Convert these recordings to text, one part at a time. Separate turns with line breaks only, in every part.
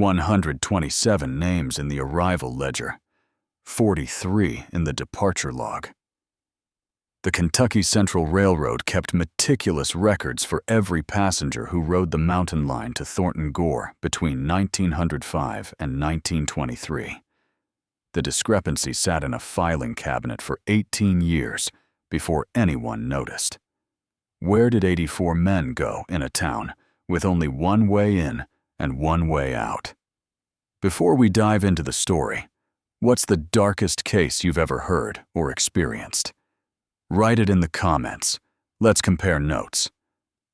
127 names in the arrival ledger, 43 in the departure log. The Kentucky Central Railroad kept meticulous records for every passenger who rode the mountain line to Thornton, Gore between 1905 and 1923. The discrepancy sat in a filing cabinet for 18 years before anyone noticed. Where did 84 men go in a town with only one way in and one way out? Before we dive into the story, what's the darkest case you've ever heard or experienced? Write it in the comments. Let's compare notes.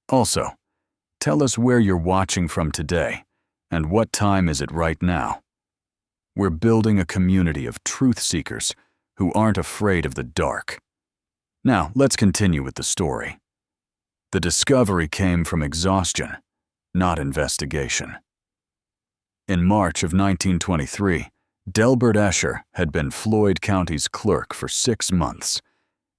Also, tell us where you're watching from today and what time is it right now. We're building a community of truth seekers who aren't afraid of the dark. Now, let's continue with the story. The discovery came from exhaustion, not investigation. In March of 1923, Delbert Escher had been Floyd County's clerk for 6 months,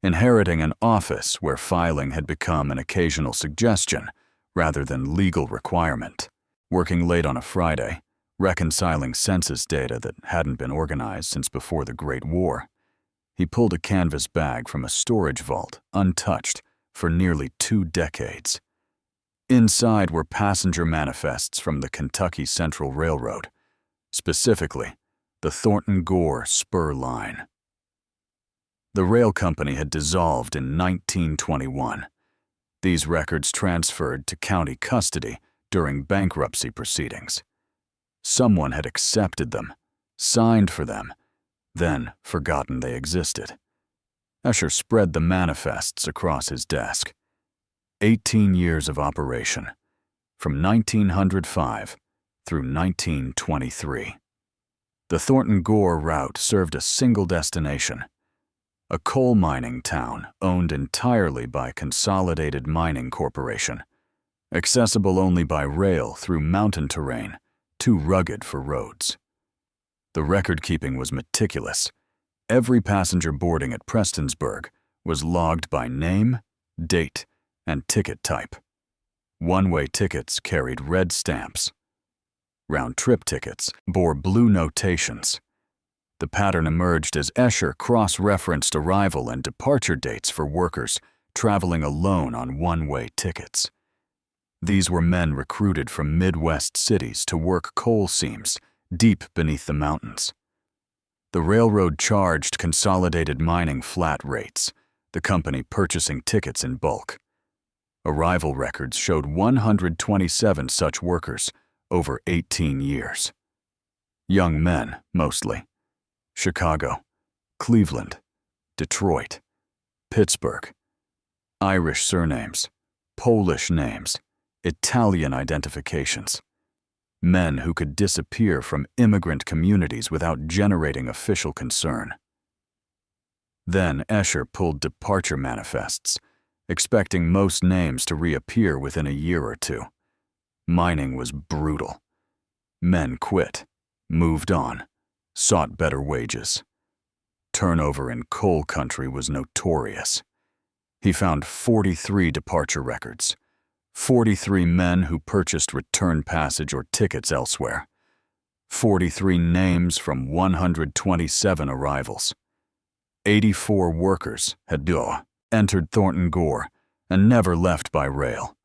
inheriting an office where filing had become an occasional suggestion rather than legal requirement. Working late on a Friday, reconciling census data that hadn't been organized since before the Great War, he pulled a canvas bag from a storage vault untouched for nearly 2 decades. Inside were passenger manifests from the Kentucky Central Railroad, specifically the Thornton Gore spur line. The rail company had dissolved in 1921. These records transferred to county custody during bankruptcy proceedings. Someone had accepted them, signed for them, then forgotten they existed. Escher spread the manifests across his desk. 18 years of operation, from 1905 through 1923. The Thornton Gore route served a single destination, a coal mining town owned entirely by Consolidated Mining Corporation, accessible only by rail through mountain terrain, too rugged for roads. The record-keeping was meticulous. Every passenger boarding at Prestonsburg was logged by name, date, and ticket type. One-way tickets carried red stamps. Round-trip tickets bore blue notations. The pattern emerged as Escher cross-referenced arrival and departure dates for workers traveling alone on one-way tickets. These were men recruited from Midwest cities to work coal seams deep beneath the mountains. The railroad charged Consolidated Mining flat rates, the company purchasing tickets in bulk. Arrival records showed 127 such workers over 18 years. Young men, mostly. Chicago, Cleveland, Detroit, Pittsburgh. Irish surnames, Polish names, Italian identifications. Men who could disappear from immigrant communities without generating official concern. Then Escher pulled departure manifests, expecting most names to reappear within a year or 2. Mining was brutal. Men quit, moved on, sought better wages. Turnover in coal country was notorious. He found 43 departure records, 43 men who purchased return passage or tickets elsewhere, 43 names from 127 arrivals. 84 workers had entered Thornton Gore and never left by rail,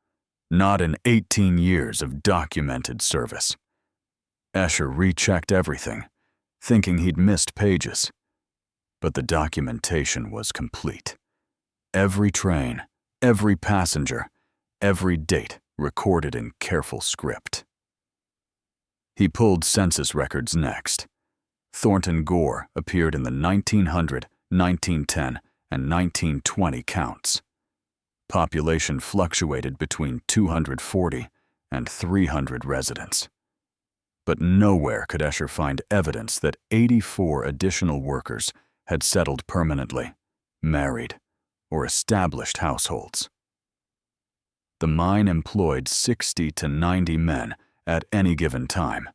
not in 18 years of documented service. Escher rechecked everything, thinking he'd missed pages. But the documentation was complete. Every train, every passenger, every date recorded in careful script. He pulled census records next. Thornton Gore appeared in the 1900, 1910, and 1920 counts. Population fluctuated between 240 and 300 residents. But nowhere could Escher find evidence that 84 additional workers had settled permanently, married, or established households. The mine employed 60 to 90 men at any given time,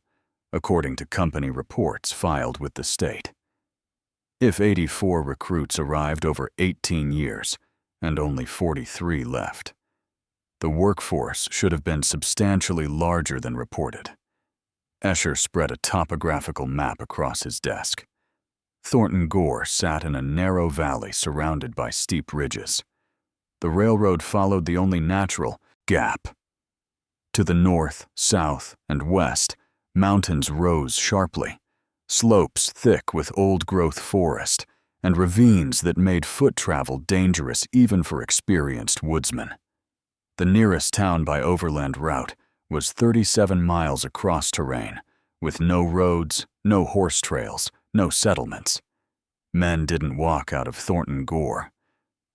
according to company reports filed with the state. If 84 recruits arrived over 18 years and only 43 left, the workforce should have been substantially larger than reported. Escher spread a topographical map across his desk. Thornton Gore sat in a narrow valley surrounded by steep ridges. The railroad followed the only natural gap. To the north, south, and west, mountains rose sharply, slopes thick with old-growth forest, and ravines that made foot travel dangerous even for experienced woodsmen. The nearest town by overland route was 37 miles across terrain, with no roads, no horse trails, no settlements. Men didn't walk out of Thornton Gore.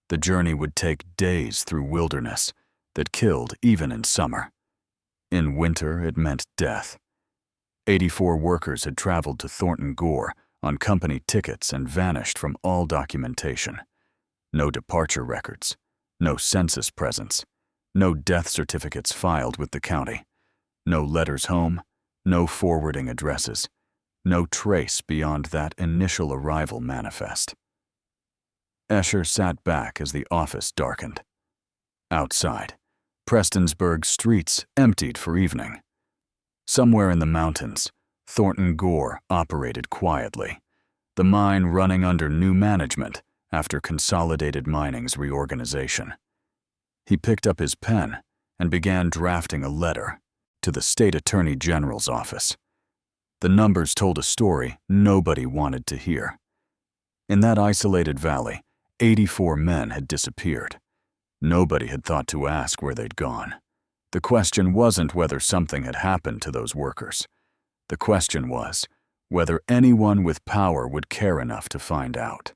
The journey would take days through wilderness that killed even in summer. In winter, it meant death. 84 workers had traveled to Thornton Gore on company tickets and vanished from all documentation. No departure records, no census presence, no death certificates filed with the county, no letters home, no forwarding addresses, no trace beyond that initial arrival manifest. Escher sat back as the office darkened. Outside, Prestonsburg streets emptied for evening. Somewhere in the mountains, Thornton Gore operated quietly, the mine running under new management after Consolidated Mining's reorganization. He picked up his pen and began drafting a letter to the State Attorney General's office. The numbers told a story nobody wanted to hear. In that isolated valley, 84 men had disappeared. Nobody had thought to ask where they'd gone. The question wasn't whether something had happened to those workers. The question was whether anyone with power would care enough to find out.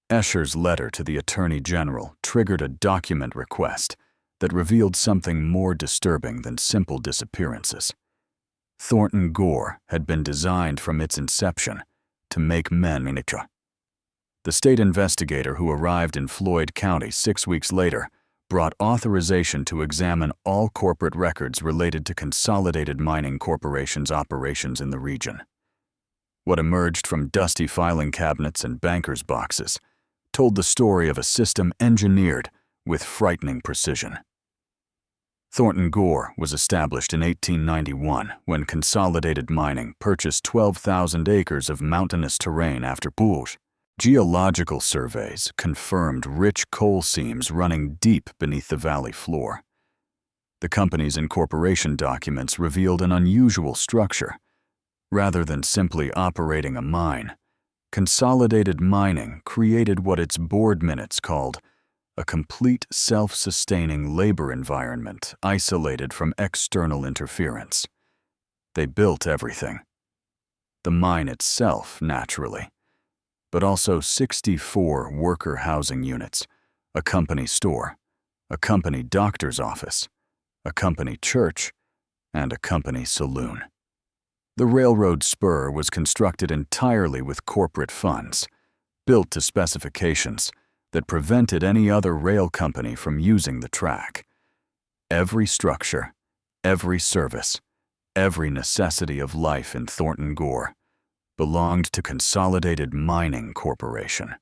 Escher's letter to the Attorney General triggered a document request that revealed something more disturbing than simple disappearances. Thornton Gore had been designed from its inception to make men initra. The state investigator who arrived in Floyd County 6 weeks later brought authorization to examine all corporate records related to Consolidated Mining Corporation's operations in the region. What emerged from dusty filing cabinets and bankers' boxes told the story of a system engineered with frightening precision. Thornton Gore was established in 1891 when Consolidated Mining purchased 12,000 acres of mountainous terrain after Bourges. Geological surveys confirmed rich coal seams running deep beneath the valley floor. The company's incorporation documents revealed an unusual structure. Rather than simply operating a mine, Consolidated Mining created what its board minutes called a complete self-sustaining labor environment isolated from external interference. They built everything. The mine itself, naturally, but also 64 worker housing units, a company store, a company doctor's office, a company church, and a company saloon. The railroad spur was constructed entirely with corporate funds, built to specifications that prevented any other rail company from using the track. Every structure, every service, every necessity of life in Thornton Gore belonged to Consolidated Mining Corporation.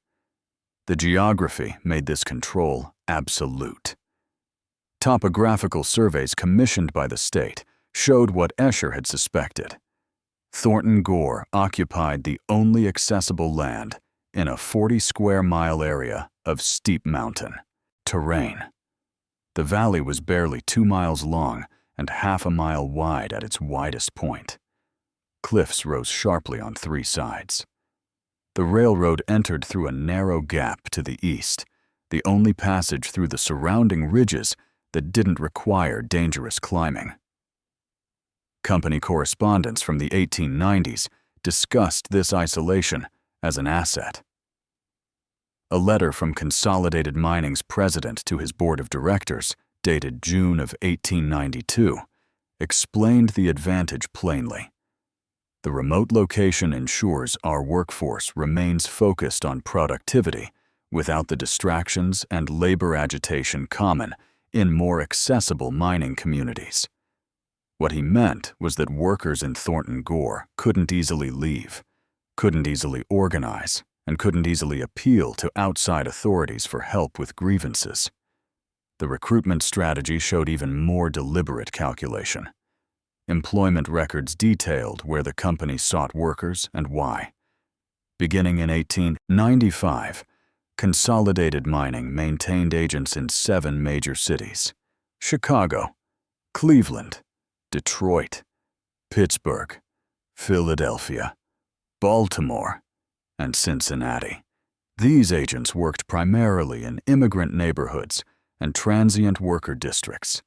The geography made this control absolute. Topographical surveys commissioned by the state showed what Escher had suspected. Thornton Gore occupied the only accessible land in a 40-square-mile area of steep mountain terrain. The valley was barely 2 miles long and half a mile wide at its widest point. Cliffs rose sharply on 3 sides. The railroad entered through a narrow gap to the east, the only passage through the surrounding ridges that didn't require dangerous climbing. Company correspondence from the 1890s discussed this isolation as an asset. A letter from Consolidated Mining's president to his board of directors, dated June of 1892, explained the advantage plainly. The remote location ensures our workforce remains focused on productivity without the distractions and labor agitation common in more accessible mining communities. What he meant was that workers in Thornton Gore couldn't easily leave, couldn't easily organize, and couldn't easily appeal to outside authorities for help with grievances. The recruitment strategy showed even more deliberate calculation. Employment records detailed where the company sought workers and why. Beginning in 1895, Consolidated Mining maintained agents in 7 major cities: Chicago, Cleveland, Detroit, Pittsburgh, Philadelphia, Baltimore, and Cincinnati. These agents worked primarily in immigrant neighborhoods and transient worker districts.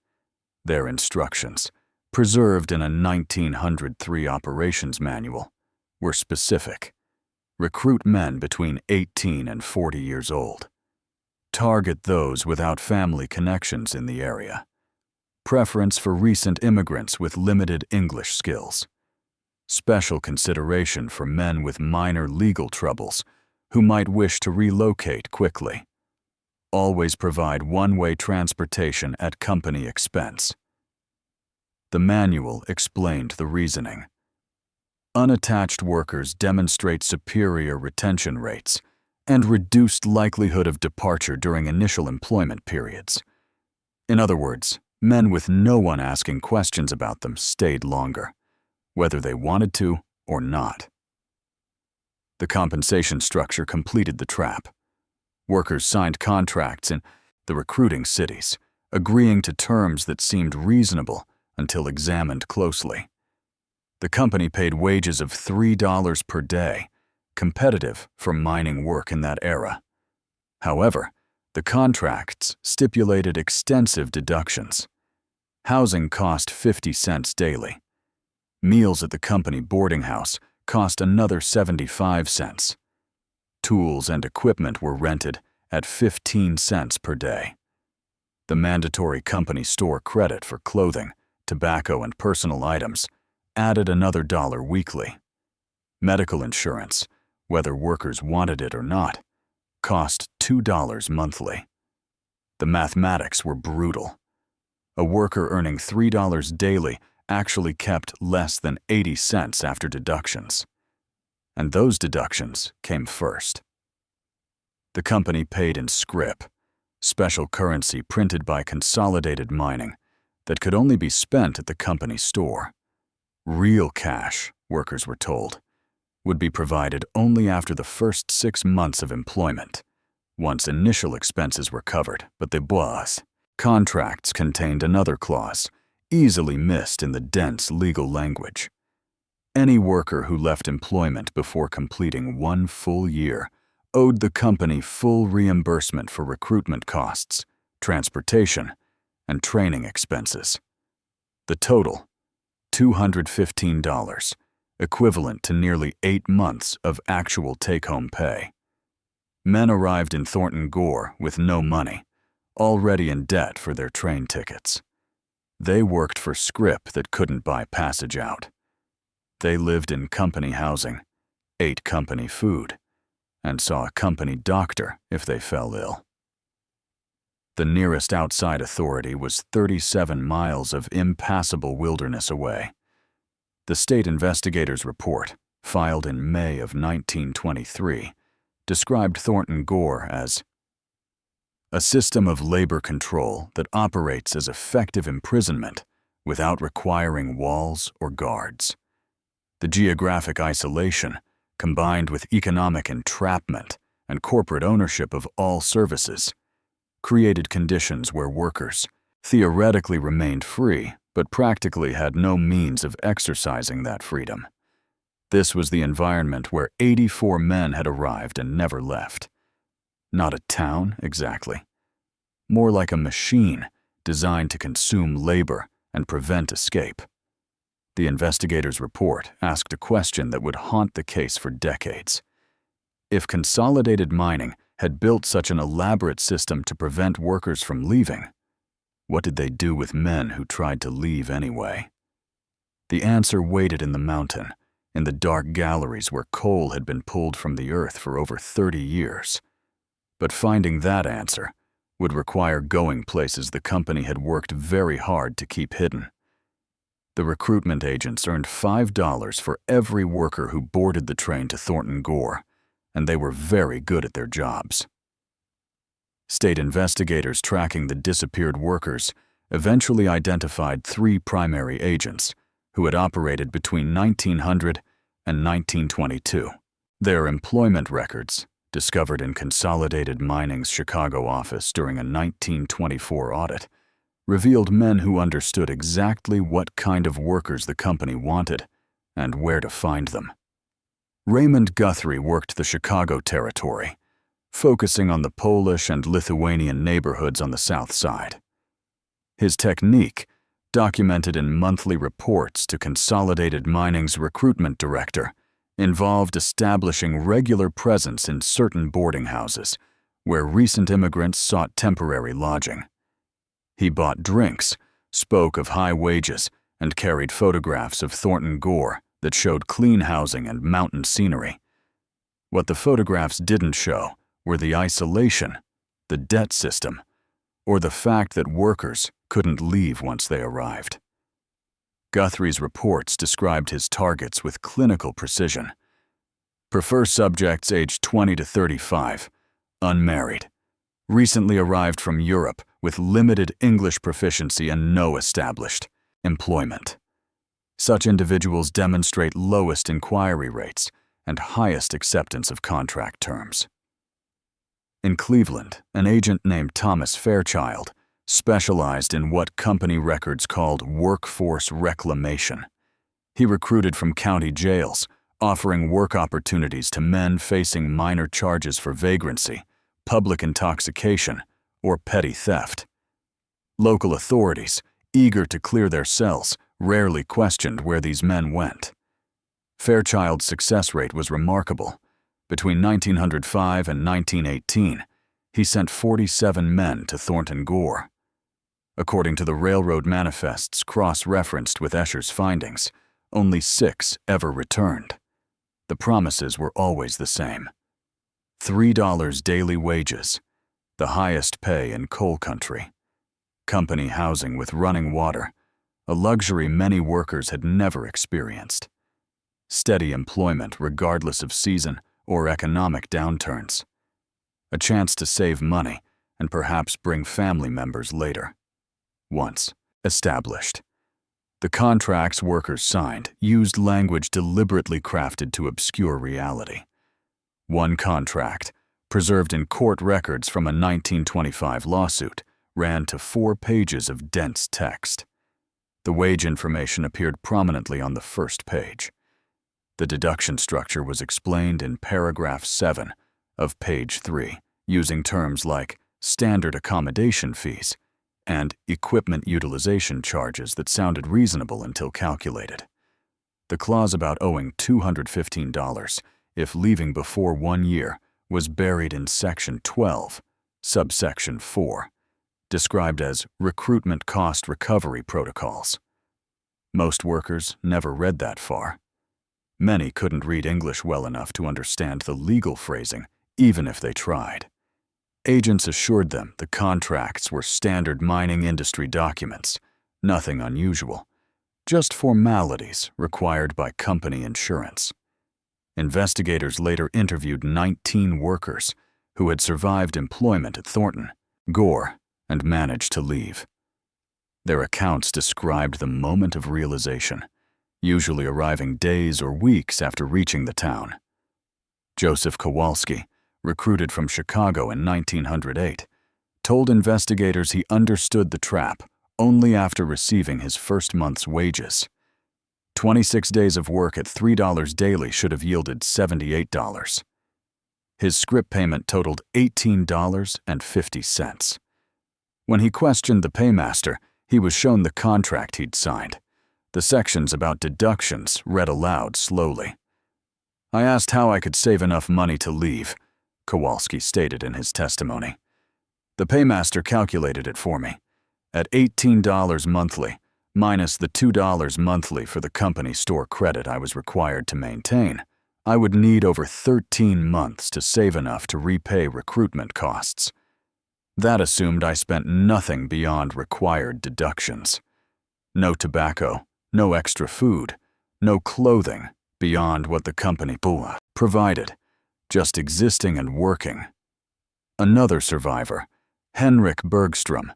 Their instructions, preserved in a 1903 operations manual, were specific. Recruit men between 18 and 40 years old. Target those without family connections in the area. Preference for recent immigrants with limited English skills. Special consideration for men with minor legal troubles who might wish to relocate quickly. Always provide one-way transportation at company expense. The manual explained the reasoning. Unattached workers demonstrate superior retention rates and reduced likelihood of departure during initial employment periods. In other words, men with no one asking questions about them stayed longer, whether they wanted to or not. The compensation structure completed the trap. Workers signed contracts in the recruiting cities, agreeing to terms that seemed reasonable until examined closely. The company paid wages of $3 per day, competitive for mining work in that era. However, the contracts stipulated extensive deductions. Housing cost 50 cents daily. Meals at the company boarding house cost another 75 cents. Tools and equipment were rented at 15 cents per day. The mandatory company store credit for clothing, tobacco, and personal items added another $1 weekly. Medical insurance, whether workers wanted it or not, cost $2 monthly. The mathematics were brutal. A worker earning $3 daily actually kept less than 80 cents after deductions. And those deductions came first. The company paid in scrip, special currency printed by Consolidated Mining that could only be spent at the company store. Real cash, workers were told, would be provided only after the first 6 months of employment, once initial expenses were covered. But the bois contracts contained another clause, easily missed in the dense legal language. Any worker who left employment before completing 1 full year owed the company full reimbursement for recruitment costs, transportation, and training expenses. The total, $215, equivalent to nearly 8 months of actual take-home pay. Men arrived in Thornton, Gore with no money, already in debt for their train tickets. They worked for scrip that couldn't buy passage out. They lived in company housing, ate company food, and saw a company doctor if they fell ill. The nearest outside authority was 37 miles of impassable wilderness away. The state investigator's report, filed in May of 1923, described Thornton, Gore as a system of labor control that operates as effective imprisonment without requiring walls or guards. The geographic isolation, combined with economic entrapment and corporate ownership of all services, created conditions where workers theoretically remained free but practically had no means of exercising that freedom. This was the environment where 84 men had arrived and never left. Not a town, exactly. More like a machine designed to consume labor and prevent escape. The investigator's report asked a question that would haunt the case for decades. If Consolidated Mining had built such an elaborate system to prevent workers from leaving, what did they do with men who tried to leave anyway? The answer waited in the mountain, in the dark galleries where coal had been pulled from the earth for over 30 years. But finding that answer would require going places the company had worked very hard to keep hidden. The recruitment agents earned $5 for every worker who boarded the train to Thornton, Gore, and they were very good at their jobs. State investigators tracking the disappeared workers eventually identified 3 primary agents who had operated between 1900 and 1922. Their employment records, discovered in Consolidated Mining's Chicago office during a 1924 audit, revealed men who understood exactly what kind of workers the company wanted and where to find them. Raymond Guthrie worked the Chicago territory, focusing on the Polish and Lithuanian neighborhoods on the south side. His technique, documented in monthly reports to Consolidated Mining's recruitment director, involved establishing regular presence in certain boarding houses where recent immigrants sought temporary lodging. He bought drinks, spoke of high wages, and carried photographs of Thornton, Gore that showed clean housing and mountain scenery. What the photographs didn't show were the isolation, the debt system, or the fact that workers couldn't leave once they arrived. Guthrie's reports described his targets with clinical precision. Prefer subjects aged 20 to 35, unmarried, recently arrived from Europe with limited English proficiency and no established employment. Such individuals demonstrate lowest inquiry rates and highest acceptance of contract terms. In Cleveland, an agent named Thomas Fairchild specialized in what company records called workforce reclamation. He recruited from county jails, offering work opportunities to men facing minor charges for vagrancy, public intoxication, or petty theft. Local authorities, eager to clear their cells, rarely questioned where these men went. Fairchild's success rate was remarkable. Between 1905 and 1918, he sent 47 men to Thornton, Gore. According to the railroad manifests cross-referenced with Escher's findings, only 6 ever returned. The promises were always the same. $3 daily wages, the highest pay in coal country. Company housing with running water, a luxury many workers had never experienced. Steady employment regardless of season or economic downturns. A chance to save money and perhaps bring family members later. Once established, the contracts workers signed used language deliberately crafted to obscure reality. One contract, preserved in court records from a 1925 lawsuit, ran to 4 pages of dense text. The wage information appeared prominently on the first page. The deduction structure was explained in paragraph 7 of page 3, using terms like standard accommodation fees and equipment utilization charges that sounded reasonable until calculated. The clause about owing $215 if leaving before 1 year was buried in section 12, subsection 4, described as recruitment cost recovery protocols. Most workers never read that far. Many couldn't read English well enough to understand the legal phrasing, even if they tried. Agents assured them the contracts were standard mining industry documents, nothing unusual, just formalities required by company insurance. Investigators later interviewed 19 workers who had survived employment at Thornton, Gore, and managed to leave. Their accounts described the moment of realization, usually arriving days or weeks after reaching the town. Joseph Kowalski, recruited from Chicago in 1908, told investigators he understood the trap only after receiving his first month's wages. 26 days of work at $3 daily should have yielded $78. His scrip payment totaled $18.50. When he questioned the paymaster, he was shown the contract he'd signed. The sections about deductions read aloud slowly. "I asked how I could save enough money to leave," Kowalski stated in his testimony. "The paymaster calculated it for me. At $18 monthly, minus the $2 monthly for the company store credit I was required to maintain, I would need over 13 months to save enough to repay recruitment costs. That assumed I spent nothing beyond required deductions. No tobacco, no extra food, no clothing beyond what the company provided, just existing and working." Another survivor, Henrik Bergstrom,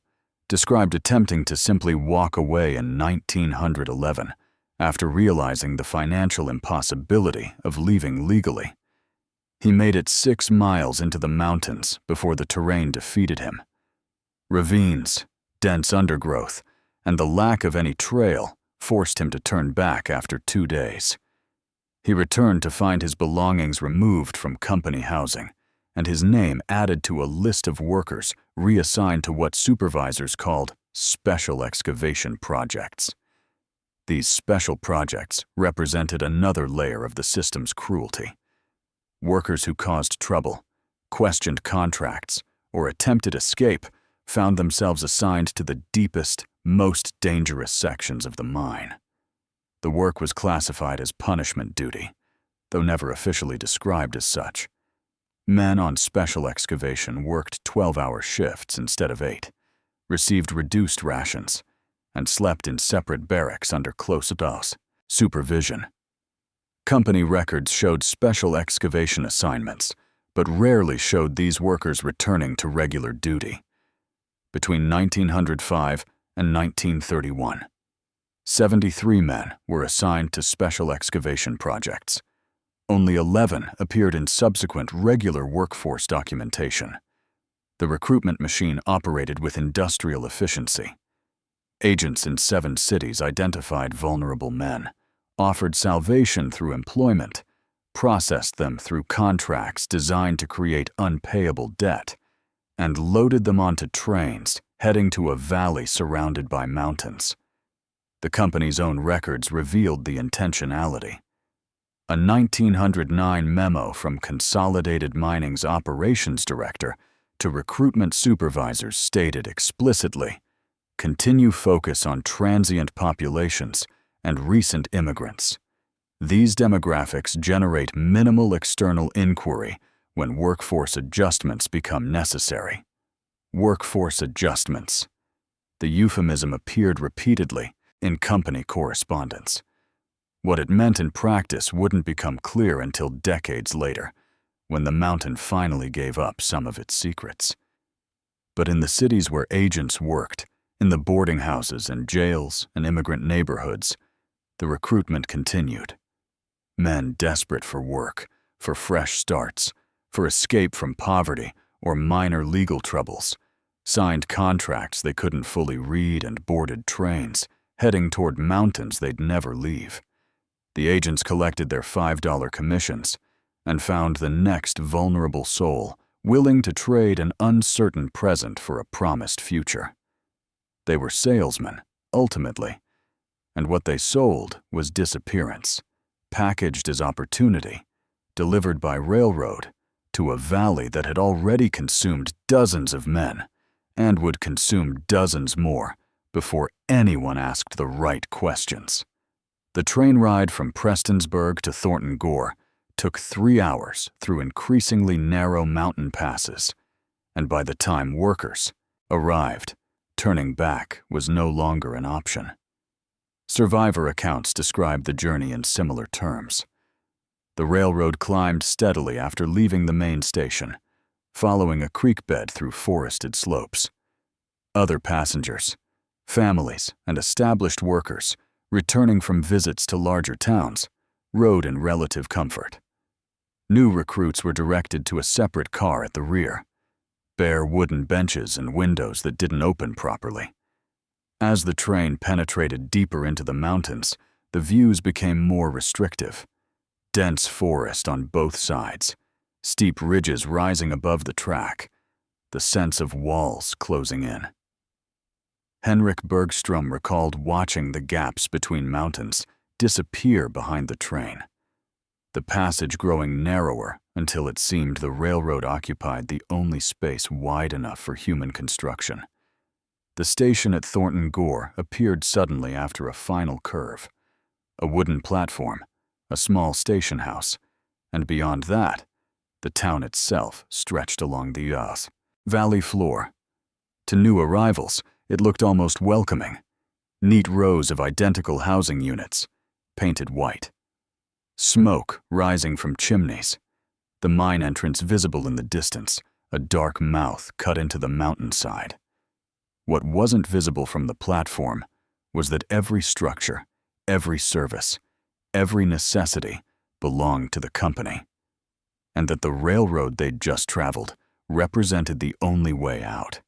described attempting to simply walk away in 1911 after realizing the financial impossibility of leaving legally. He made it 6 miles into the mountains before the terrain defeated him. Ravines, dense undergrowth, and the lack of any trail forced him to turn back after 2 days. He returned to find his belongings removed from company housing, and his name added to a list of workers reassigned to what supervisors called special excavation projects. These special projects represented another layer of the system's cruelty. Workers who caused trouble, questioned contracts, or attempted escape found themselves assigned to the deepest, most dangerous sections of the mine. The work was classified as punishment duty, though never officially described as such. Men on special excavation worked 12-hour shifts instead of 8, received reduced rations, and slept in separate barracks under close supervision. Company records showed special excavation assignments, but rarely showed these workers returning to regular duty. Between 1905 and 1931, 73 men were assigned to special excavation projects. Only 11 appeared in subsequent regular workforce documentation. The recruitment machine operated with industrial efficiency. Agents in 7 cities identified vulnerable men, offered salvation through employment, processed them through contracts designed to create unpayable debt, and loaded them onto trains heading to a valley surrounded by mountains. The company's own records revealed the intentionality. A 1909 memo from Consolidated Mining's operations director to recruitment supervisors stated explicitly, "Continue focus on transient populations and recent immigrants. These demographics generate minimal external inquiry when workforce adjustments become necessary." Workforce adjustments. The euphemism appeared repeatedly in company correspondence. What it meant in practice wouldn't become clear until decades later, when the mountain finally gave up some of its secrets. But in the cities where agents worked, in the boarding houses and jails and immigrant neighborhoods, the recruitment continued. Men desperate for work, for fresh starts, for escape from poverty or minor legal troubles, signed contracts they couldn't fully read and boarded trains, heading toward mountains they'd never leave. The agents collected their $5 commissions and found the next vulnerable soul willing to trade an uncertain present for a promised future. They were salesmen, ultimately, and what they sold was disappearance, packaged as opportunity, delivered by railroad to a valley that had already consumed dozens of men and would consume dozens more before anyone asked the right questions. The train ride from Prestonsburg to Thornton Gore took 3 hours through increasingly narrow mountain passes, and by the time workers arrived, turning back was no longer an option. Survivor accounts describe the journey in similar terms. The railroad climbed steadily after leaving the main station, following a creek bed through forested slopes. Other passengers, families, and established workers, returning from visits to larger towns, rode in relative comfort. New recruits were directed to a separate car at the rear, bare wooden benches and windows that didn't open properly. As the train penetrated deeper into the mountains, the views became more restrictive. Dense forest on both sides, steep ridges rising above the track, the sense of walls closing in. Henrik Bergstrom recalled watching the gaps between mountains disappear behind the train, the passage growing narrower until it seemed the railroad occupied the only space wide enough for human construction. The station at Thornton Gore appeared suddenly after a final curve, a wooden platform, a small station house, and beyond that, the town itself stretched along the valley floor. To new arrivals, it looked almost welcoming. Neat rows of identical housing units, painted white. Smoke rising from chimneys. The mine entrance visible in the distance, a dark mouth cut into the mountainside. What wasn't visible from the platform was that every structure, every service, every necessity belonged to the company, and that the railroad they'd just traveled represented the only way out.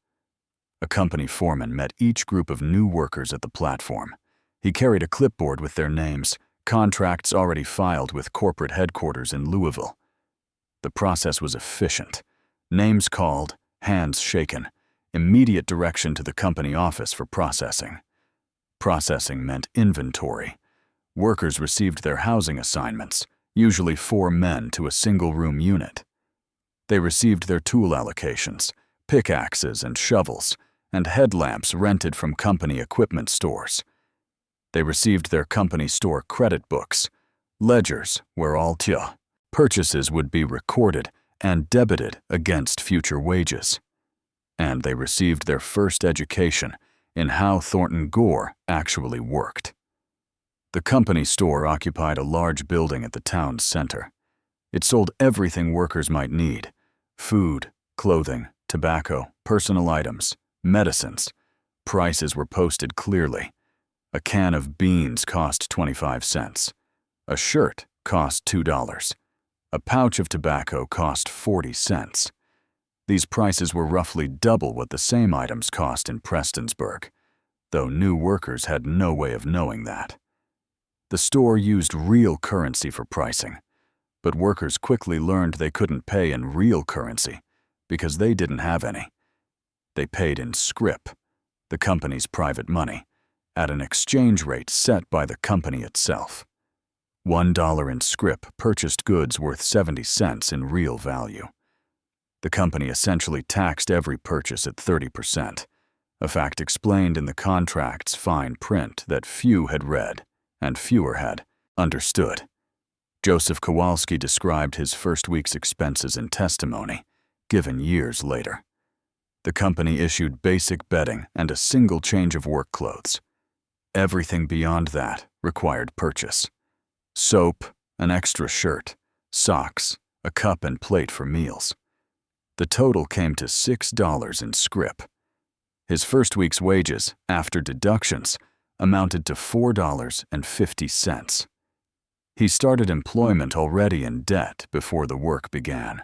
A company foreman met each group of new workers at the platform. He carried a clipboard with their names, contracts already filed with corporate headquarters in Louisville. The process was efficient. Names called, hands shaken, immediate direction to the company office for processing. Processing meant inventory. Workers received their housing assignments, usually 4 men to a single-room unit. They received their tool allocations, pickaxes and shovels, and headlamps rented from company equipment stores. They received their company store credit books, ledgers where all purchases would be recorded and debited against future wages. And they received their first education in how Thornton Gore actually worked. The company store occupied a large building at the town's center. It sold everything workers might need: food, clothing, tobacco, personal items, medicines. Prices were posted clearly. A can of beans cost 25 cents. A shirt cost $2. A pouch of tobacco cost 40 cents. These prices were roughly double what the same items cost in Prestonsburg, though new workers had no way of knowing that. The store used real currency for pricing, but workers quickly learned they couldn't pay in real currency because they didn't have any. They paid in scrip, the company's private money, at an exchange rate set by the company itself. $1 in scrip purchased goods worth 70 cents in real value. The company essentially taxed every purchase at 30%, a fact explained in the contract's fine print that few had read and fewer had understood. Joseph Kowalski described his first week's expenses in testimony, given years later. The company issued basic bedding and a single change of work clothes. Everything beyond that required purchase: soap, an extra shirt, socks, a cup and plate for meals. The total came to $6 in scrip. His first week's wages, after deductions, amounted to $4.50. He started employment already in debt before the work began.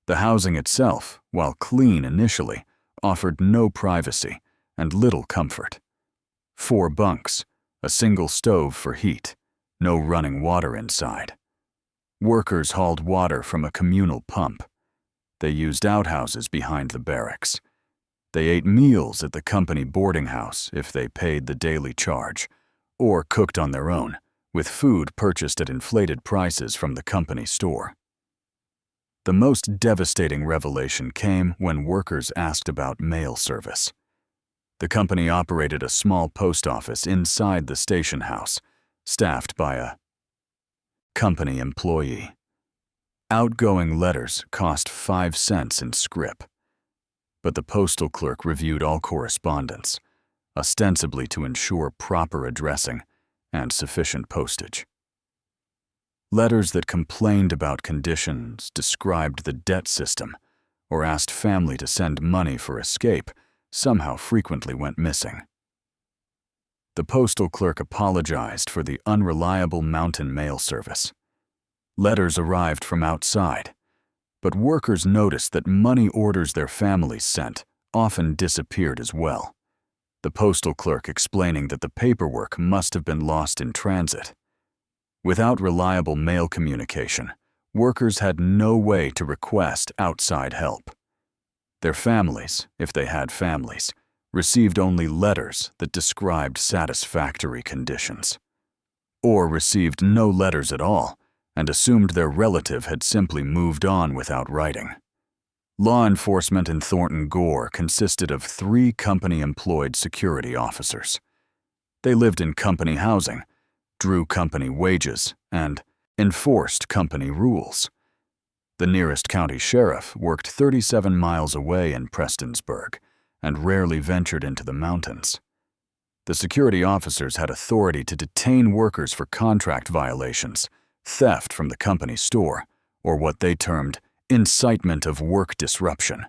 The housing itself, while clean initially, offered no privacy and little comfort. 4 bunks, a single stove for heat, no running water inside. Workers hauled water from a communal pump. They used outhouses behind the barracks. They ate meals at the company boarding house if they paid the daily charge, or cooked on their own, with food purchased at inflated prices from the company store. The most devastating revelation came when workers asked about mail service. The company operated a small post office inside the station house, staffed by a company employee. Outgoing letters cost 5 cents in scrip, but the postal clerk reviewed all correspondence, ostensibly to ensure proper addressing and sufficient postage. Letters that complained about conditions, described the debt system, or asked family to send money for escape somehow frequently went missing. The postal clerk apologized for the unreliable mountain mail service. Letters arrived from outside, but workers noticed that money orders their families sent often disappeared as well, the postal clerk explaining that the paperwork must have been lost in transit. Without reliable mail communication, workers had no way to request outside help. Their families, if they had families, received only letters that described satisfactory conditions, or received no letters at all and assumed their relative had simply moved on without writing. Law enforcement in Thornton Gore consisted of 3 company-employed security officers. They lived in company housing, drew company wages, and enforced company rules. The nearest county sheriff worked 37 miles away in Prestonsburg and rarely ventured into the mountains. The security officers had authority to detain workers for contract violations, theft from the company store, or what they termed incitement of work disruption.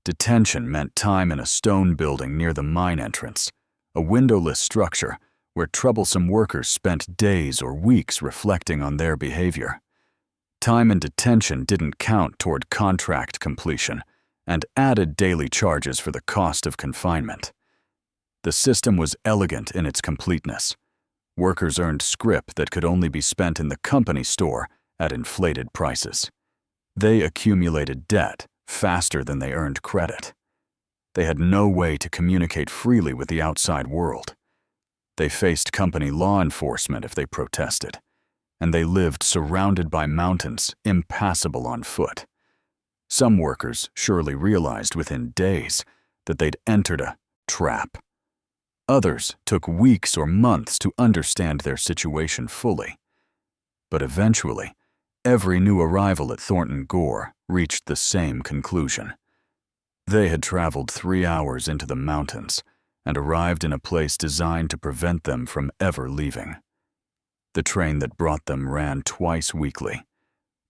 Detention meant time in a stone building near the mine entrance, a windowless structure where troublesome workers spent days or weeks reflecting on their behavior. Time in detention didn't count toward contract completion, and added daily charges for the cost of confinement. The system was elegant in its completeness. Workers earned scrip that could only be spent in the company store at inflated prices. They accumulated debt faster than they earned credit. They had no way to communicate freely with the outside world. They faced company law enforcement if they protested, and they lived surrounded by mountains, impassable on foot. Some workers surely realized within days that they'd entered a trap. Others took weeks or months to understand their situation fully. But eventually, every new arrival at Thornton Gore reached the same conclusion. They had traveled 3 hours into the mountains and arrived in a place designed to prevent them from ever leaving. The train that brought them ran twice weekly,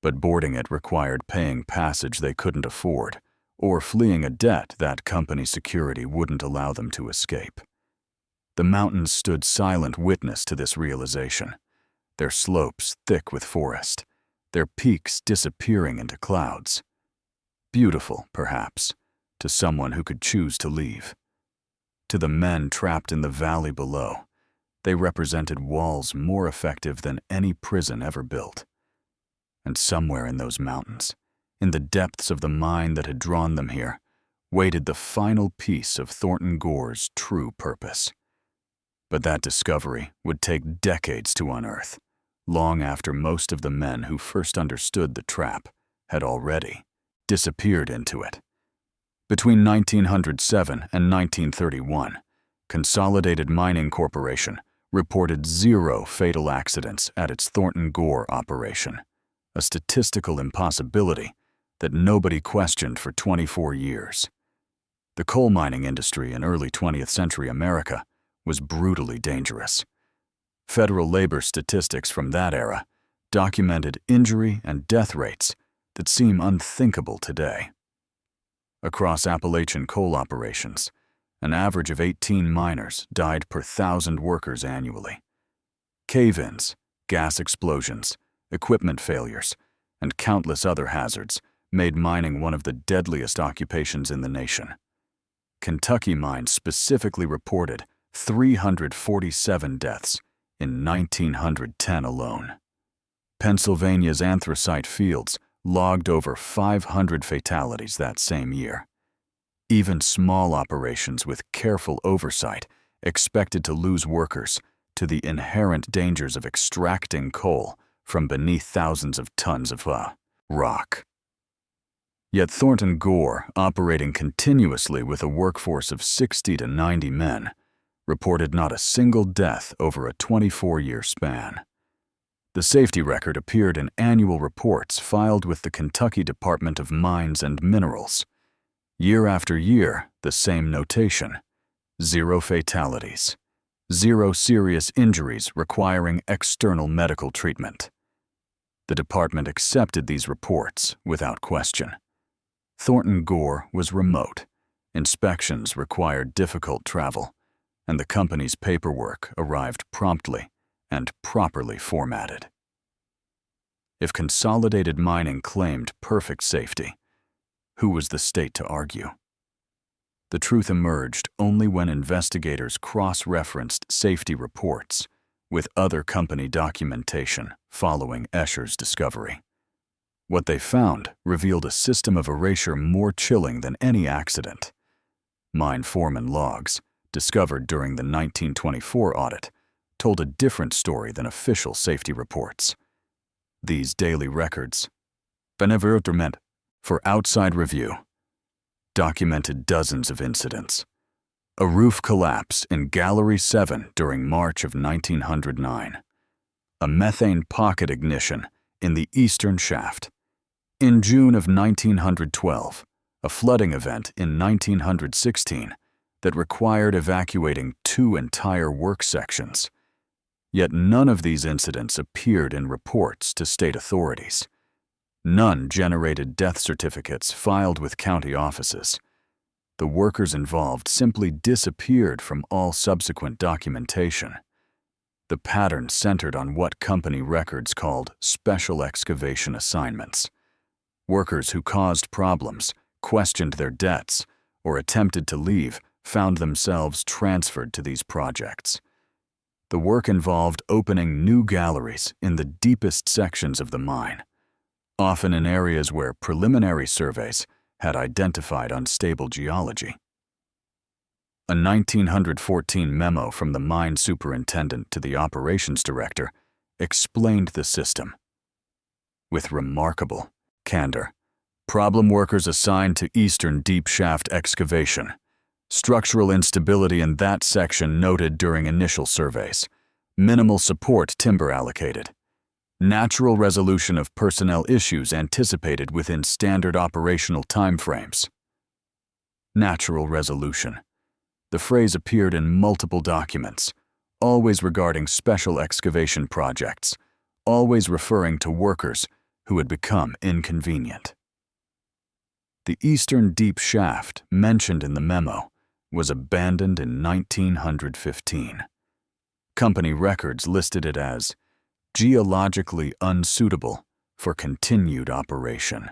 but boarding it required paying passage they couldn't afford or fleeing a debt that company security wouldn't allow them to escape. The mountains stood silent witness to this realization, their slopes thick with forest, their peaks disappearing into clouds. Beautiful, perhaps, to someone who could choose to leave. To the men trapped in the valley below, they represented walls more effective than any prison ever built. And somewhere in those mountains, in the depths of the mine that had drawn them here, waited the final piece of Thornton Gore's true purpose. But that discovery would take decades to unearth, long after most of the men who first understood the trap had already disappeared into it. Between 1907 and 1931, Consolidated Mining Corporation reported 0 fatal accidents at its Thornton Gore operation, a statistical impossibility that nobody questioned for 24 years. The coal mining industry in early 20th century America was brutally dangerous. Federal labor statistics from that era documented injury and death rates that seem unthinkable today. Across Appalachian coal operations, an average of 18 miners died per 1,000 workers annually. Cave-ins, gas explosions, equipment failures, and countless other hazards made mining one of the deadliest occupations in the nation. Kentucky mines specifically reported 347 deaths in 1910 alone. Pennsylvania's anthracite fields logged over 500 fatalities that same year. Even small operations with careful oversight expected to lose workers to the inherent dangers of extracting coal from beneath thousands of tons of rock. Yet Thornton Gore, operating continuously with a workforce of 60 to 90 men, reported not a single death over a 24-year span. The safety record appeared in annual reports filed with the Kentucky Department of Mines and Minerals. Year after year, the same notation: 0 fatalities, 0 serious injuries requiring external medical treatment. The department accepted these reports without question. Thornton Gore was remote, inspections required difficult travel, and the company's paperwork arrived promptly and properly formatted. If Consolidated Mining claimed perfect safety, who was the state to argue? The truth emerged only when investigators cross-referenced safety reports with other company documentation following Escher's discovery. What they found revealed a system of erasure more chilling than any accident. Mine foreman logs, discovered during the 1924 audit, told a different story than official safety reports. These daily records, benevolent for outside review, documented dozens of incidents. A roof collapse in Gallery 7 during March of 1909. A methane pocket ignition in the eastern shaft. In June of 1912, a flooding event in 1916 that required evacuating 2 entire work sections. Yet none of these incidents appeared in reports to state authorities. None generated death certificates filed with county offices. The workers involved simply disappeared from all subsequent documentation. The pattern centered on what company records called special excavation assignments. Workers who caused problems, questioned their debts, or attempted to leave found themselves transferred to these projects. The work involved opening new galleries in the deepest sections of the mine, often in areas where preliminary surveys had identified unstable geology. A 1914 memo from the mine superintendent to the operations director explained the system. With remarkable candor, problem workers assigned to eastern deep shaft excavation. Structural instability in that section noted during initial surveys. Minimal support timber allocated. Natural resolution of personnel issues anticipated within standard operational timeframes. Natural resolution. The phrase appeared in multiple documents, always regarding special excavation projects, always referring to workers who had become inconvenient. The eastern deep shaft mentioned in the memo was abandoned in 1915. Company records listed it as geologically unsuitable for continued operation.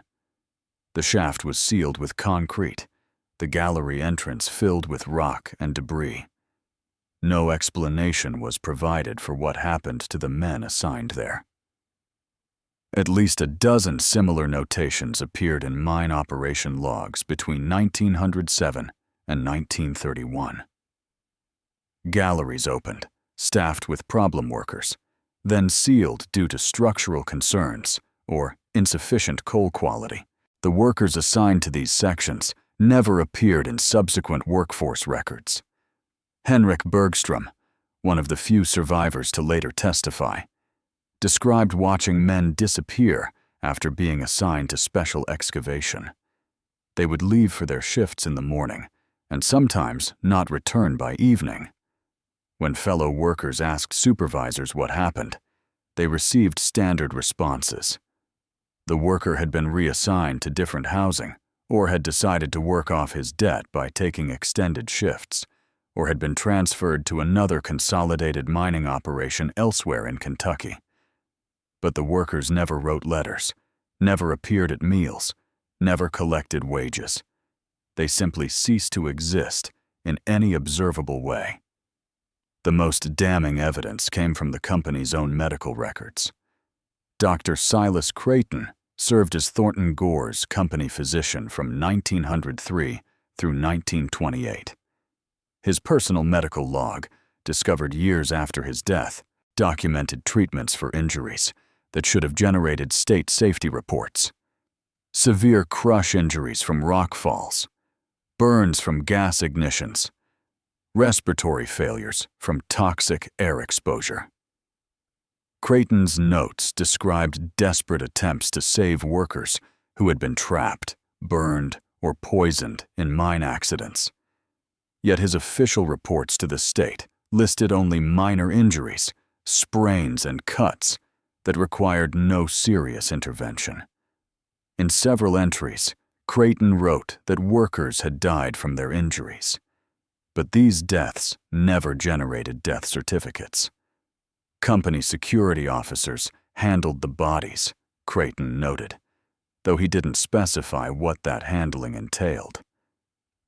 The shaft was sealed with concrete, the gallery entrance filled with rock and debris. No explanation was provided for what happened to the men assigned there. At least a dozen similar notations appeared in mine operation logs between 1907 and 1931. Galleries opened, staffed with problem workers, then sealed due to structural concerns or insufficient coal quality. The workers assigned to these sections never appeared in subsequent workforce records. Henrik Bergstrom, one of the few survivors to later testify, described watching men disappear after being assigned to special excavation. They would leave for their shifts in the morning and sometimes not return by evening. When fellow workers asked supervisors what happened, they received standard responses. The worker had been reassigned to different housing, or had decided to work off his debt by taking extended shifts, or had been transferred to another consolidated mining operation elsewhere in Kentucky. But the workers never wrote letters, never appeared at meals, never collected wages. They simply ceased to exist in any observable way. The most damning evidence came from the company's own medical records. Dr. Silas Creighton served as Thornton Gore's company physician from 1903 through 1928. His personal medical log, discovered years after his death, documented treatments for injuries that should have generated state safety reports. Severe crush injuries from rock falls, burns from gas ignitions, respiratory failures from toxic air exposure. Creighton's notes described desperate attempts to save workers who had been trapped, burned, or poisoned in mine accidents. Yet his official reports to the state listed only minor injuries, sprains, and cuts that required no serious intervention. In several entries, Creighton wrote that workers had died from their injuries. But these deaths never generated death certificates. Company security officers handled the bodies, Creighton noted, though he didn't specify what that handling entailed.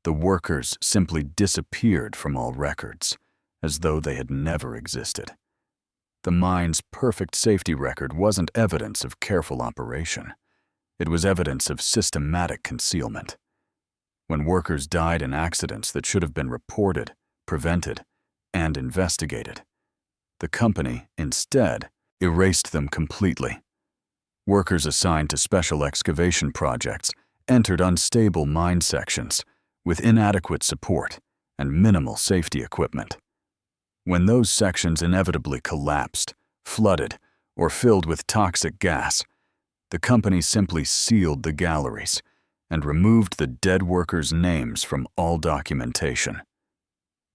The workers simply disappeared from all records, as though they had never existed. The mine's perfect safety record wasn't evidence of careful operation. It was evidence of systematic concealment. When workers died in accidents that should have been reported, prevented, and investigated, the company, instead, erased them completely. Workers assigned to special excavation projects entered unstable mine sections with inadequate support and minimal safety equipment. When those sections inevitably collapsed, flooded, or filled with toxic gas, the company simply sealed the galleries and removed the dead workers' names from all documentation.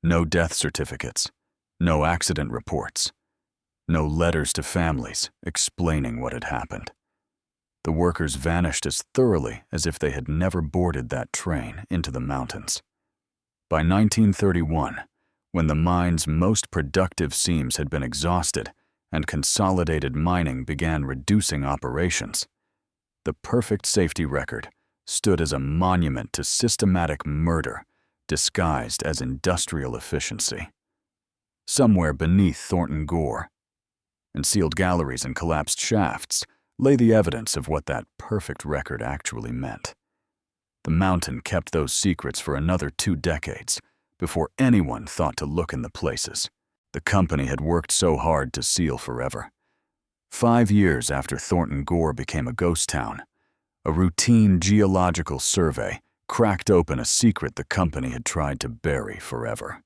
No death certificates, no accident reports, no letters to families explaining what had happened. The workers vanished as thoroughly as if they had never boarded that train into the mountains. By 1931, when the mine's most productive seams had been exhausted and consolidated mining began reducing operations. The perfect safety record stood as a monument to systematic murder disguised as industrial efficiency. Somewhere beneath Thornton Gore, in sealed galleries and collapsed shafts, lay the evidence of what that perfect record actually meant. The mountain kept those secrets for another 2 decades before anyone thought to look in the places the company had worked so hard to seal forever. 5 years after Thornton Gore became a ghost town, a routine geological survey cracked open a secret the company had tried to bury forever.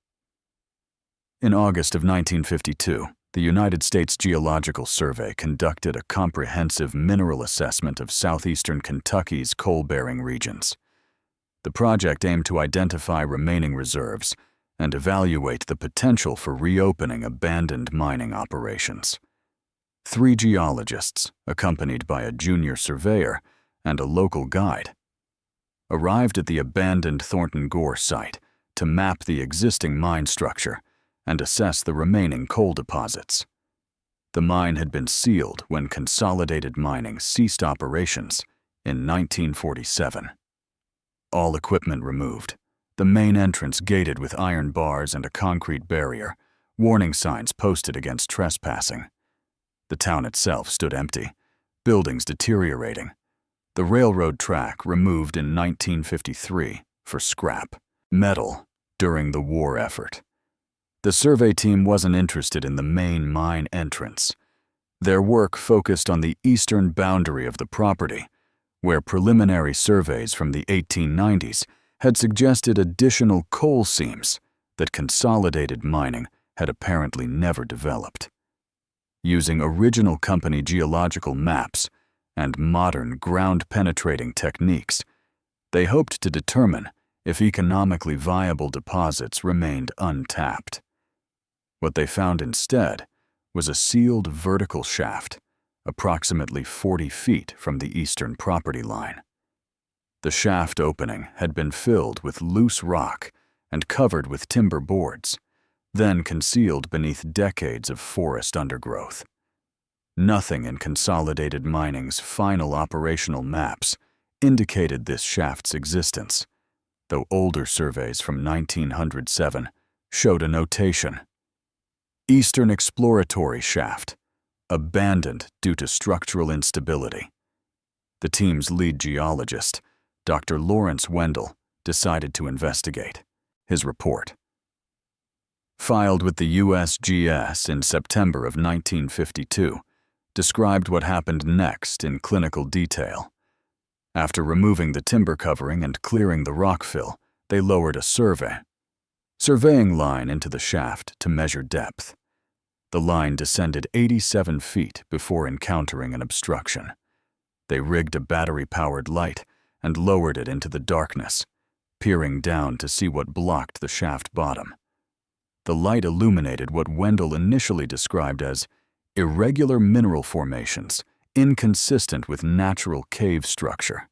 In August of 1952, the United States Geological Survey conducted a comprehensive mineral assessment of southeastern Kentucky's coal-bearing regions. The project aimed to identify remaining reserves and evaluate the potential for reopening abandoned mining operations. 3 geologists, accompanied by a junior surveyor and a local guide, arrived at the abandoned Thornton Gore site to map the existing mine structure and assess the remaining coal deposits. The mine had been sealed when Consolidated Mining ceased operations in 1947. All equipment removed, the main entrance gated with iron bars and a concrete barrier, warning signs posted against trespassing. The town itself stood empty, buildings deteriorating. The railroad track removed in 1953 for scrap metal during the war effort. The survey team wasn't interested in the main mine entrance. Their work focused on the eastern boundary of the property, where preliminary surveys from the 1890s had suggested additional coal seams that Consolidated Mining had apparently never developed. Using original company geological maps and modern ground-penetrating techniques, they hoped to determine if economically viable deposits remained untapped. What they found instead was a sealed vertical shaft, approximately 40 feet from the eastern property line. The shaft opening had been filled with loose rock and covered with timber boards, then concealed beneath decades of forest undergrowth. Nothing in Consolidated Mining's final operational maps indicated this shaft's existence, though older surveys from 1907 showed a notation: Eastern Exploratory Shaft, abandoned due to structural instability. The team's lead geologist, Dr. Lawrence Wendell, decided to investigate. His report, filed with the USGS in September of 1952, described what happened next in clinical detail. After removing the timber covering and clearing the rock fill, they lowered a surveying line into the shaft to measure depth. The line descended 87 feet before encountering an obstruction. They rigged a battery-powered light and lowered it into the darkness, peering down to see what blocked the shaft bottom. The light illuminated what Wendell initially described as irregular mineral formations inconsistent with natural cave structure.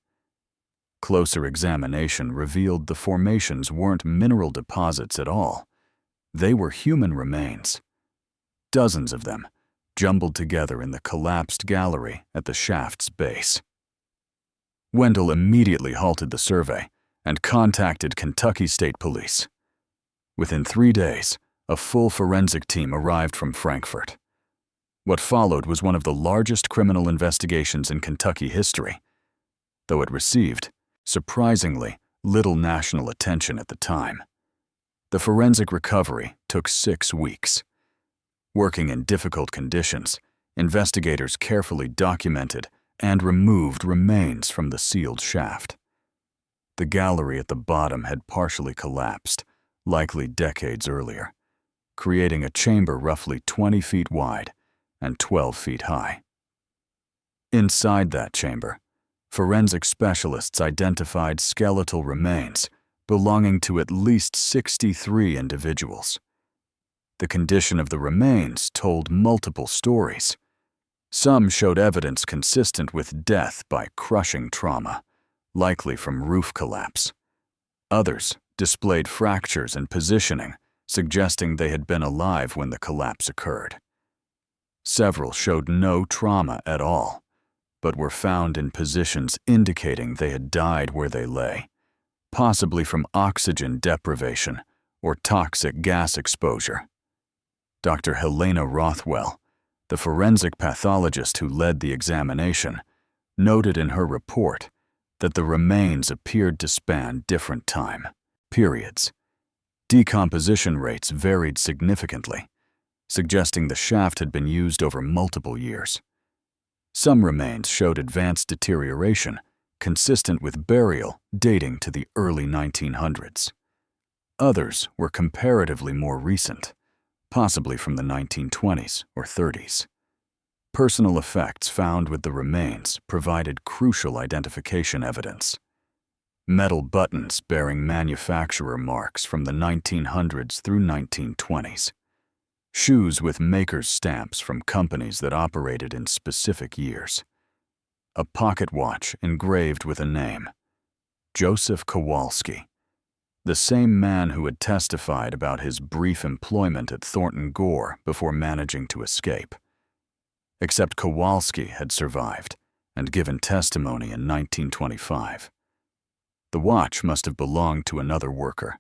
Closer examination revealed the formations weren't mineral deposits at all. They were human remains. Dozens of them, jumbled together in the collapsed gallery at the shaft's base. Wendell immediately halted the survey and contacted Kentucky State Police. Within 3 days, a full forensic team arrived from Frankfort. What followed was one of the largest criminal investigations in Kentucky history, though it received, surprisingly, little national attention at the time. The forensic recovery took 6 weeks. Working in difficult conditions, investigators carefully documented and removed remains from the sealed shaft. The gallery at the bottom had partially collapsed, likely decades earlier, creating a chamber roughly 20 feet wide and 12 feet high. Inside that chamber, forensic specialists identified skeletal remains belonging to at least 63 individuals. The condition of the remains told multiple stories. Some showed evidence consistent with death by crushing trauma, likely from roof collapse. Others displayed fractures and positioning suggesting they had been alive when the collapse occurred. Several showed no trauma at all, but were found in positions indicating they had died where they lay, possibly from oxygen deprivation or toxic gas exposure. Dr. Helena Rothwell, the forensic pathologist who led the examination, noted in her report that the remains appeared to span different time periods. Decomposition rates varied significantly, suggesting the shaft had been used over multiple years. Some remains showed advanced deterioration, consistent with burial dating to the early 1900s. Others were comparatively more recent, possibly from the 1920s or 30s. Personal effects found with the remains provided crucial identification evidence. Metal buttons bearing manufacturer marks from the 1900s through 1920s. Shoes with maker's stamps from companies that operated in specific years. A pocket watch engraved with a name, Joseph Kowalski, the same man who had testified about his brief employment at Thornton Gore before managing to escape. Except Kowalski had survived and given testimony in 1925. The watch must have belonged to another worker,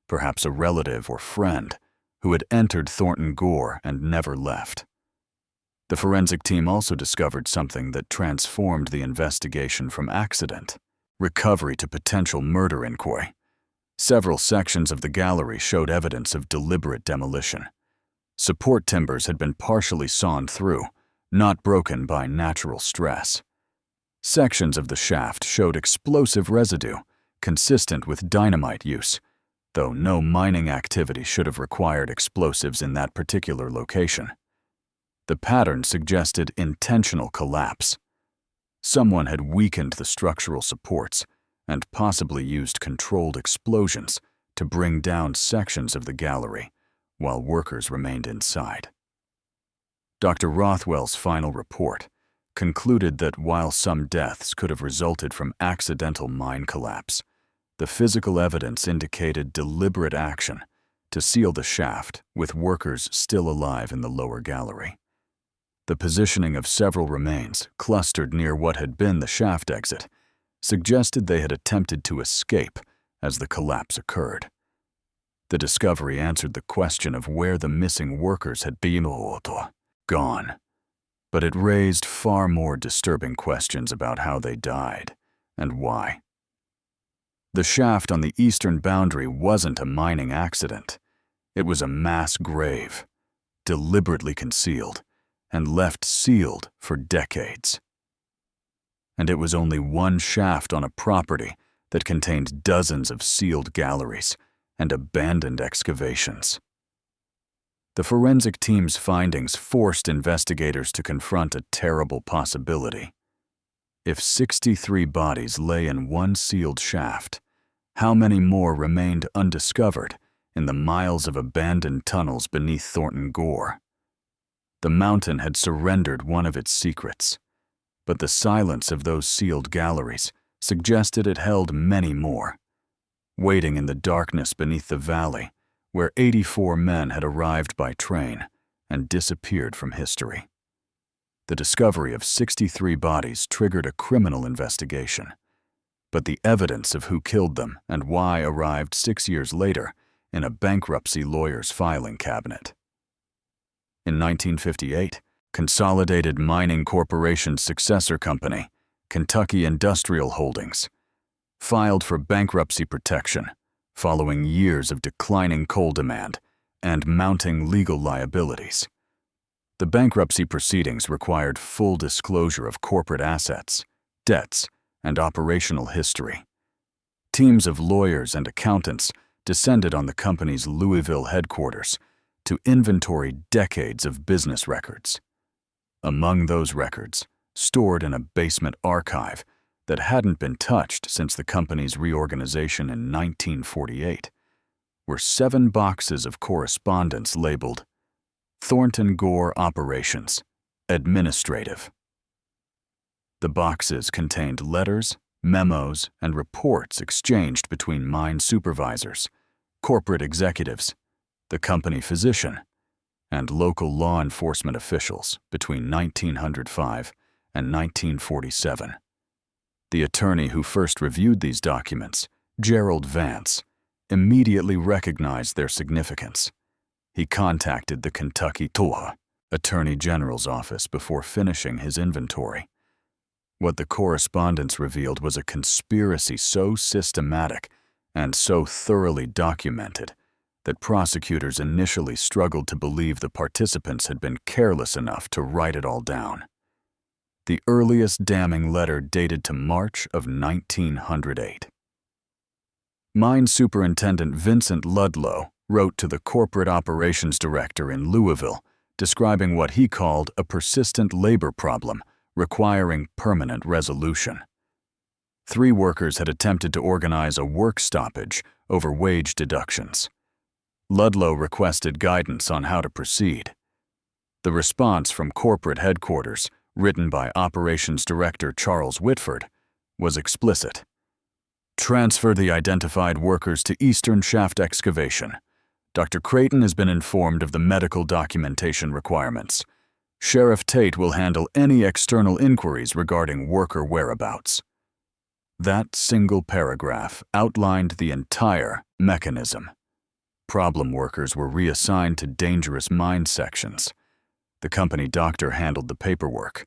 perhaps a relative or friend, who had entered Thornton Gore and never left. The forensic team also discovered something that transformed the investigation from accident, recovery to potential murder inquiry. Several sections of the gallery showed evidence of deliberate demolition. Support timbers had been partially sawn through, not broken by natural stress. Sections of the shaft showed explosive residue, consistent with dynamite use, though no mining activity should have required explosives in that particular location. The pattern suggested intentional collapse. Someone had weakened the structural supports and possibly used controlled explosions to bring down sections of the gallery while workers remained inside. Dr. Rothwell's final report concluded that while some deaths could have resulted from accidental mine collapse, the physical evidence indicated deliberate action to seal the shaft with workers still alive in the lower gallery. The positioning of several remains clustered near what had been the shaft exit suggested they had attempted to escape as the collapse occurred. The discovery answered the question of where the missing workers had been gone, but it raised far more disturbing questions about how they died and why. The shaft on the eastern boundary wasn't a mining accident. It was a mass grave, deliberately concealed and left sealed for decades. And it was only one shaft on a property that contained dozens of sealed galleries and abandoned excavations. The forensic team's findings forced investigators to confront a terrible possibility. If 63 bodies lay in one sealed shaft, how many more remained undiscovered in the miles of abandoned tunnels beneath Thornton Gore? The mountain had surrendered one of its secrets, but the silence of those sealed galleries suggested it held many more, waiting in the darkness beneath the valley where 84 men had arrived by train and disappeared from history. The discovery of 63 bodies triggered a criminal investigation, but the evidence of who killed them and why arrived 6 years later in a bankruptcy lawyer's filing cabinet. In 1958, Consolidated Mining Corporation's successor company, Kentucky Industrial Holdings, filed for bankruptcy protection following years of declining coal demand and mounting legal liabilities. The bankruptcy proceedings required full disclosure of corporate assets, debts, and operational history. Teams of lawyers and accountants descended on the company's Louisville headquarters to inventory decades of business records. Among those records, stored in a basement archive that hadn't been touched since the company's reorganization in 1948, were 7 boxes of correspondence labeled Thornton Gore Operations, Administrative. The boxes contained letters, memos, and reports exchanged between mine supervisors, corporate executives, the company physician, and local law enforcement officials between 1905 and 1947. The attorney who first reviewed these documents, Gerald Vance, immediately recognized their significance. He contacted the Kentucky Attorney General's office before finishing his inventory. What the correspondence revealed was a conspiracy so systematic and so thoroughly documented that prosecutors initially struggled to believe the participants had been careless enough to write it all down. The earliest damning letter dated to March of 1908. Mine Superintendent Vincent Ludlow wrote to the corporate operations director in Louisville, describing what he called a persistent labor problem requiring permanent resolution. 3 workers had attempted to organize a work stoppage over wage deductions. Ludlow requested guidance on how to proceed. The response from corporate headquarters, written by Operations Director Charles Whitford, was explicit. Transfer the identified workers to Eastern Shaft Excavation. Dr. Creighton has been informed of the medical documentation requirements. Sheriff Tate will handle any external inquiries regarding worker whereabouts. That single paragraph outlined the entire mechanism. Problem workers were reassigned to dangerous mine sections. The company doctor handled the paperwork.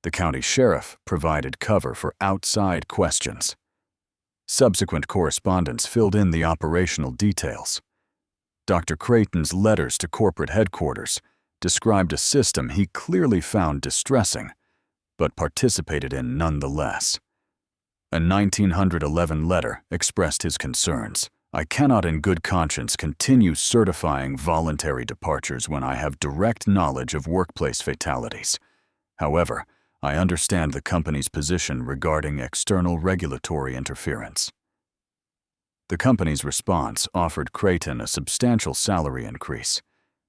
The county sheriff provided cover for outside questions. Subsequent correspondence filled in the operational details. Dr. Creighton's letters to corporate headquarters described a system he clearly found distressing, but participated in nonetheless. A 1911 letter expressed his concerns. I cannot in good conscience continue certifying voluntary departures when I have direct knowledge of workplace fatalities. However, I understand the company's position regarding external regulatory interference. The company's response offered Creighton a substantial salary increase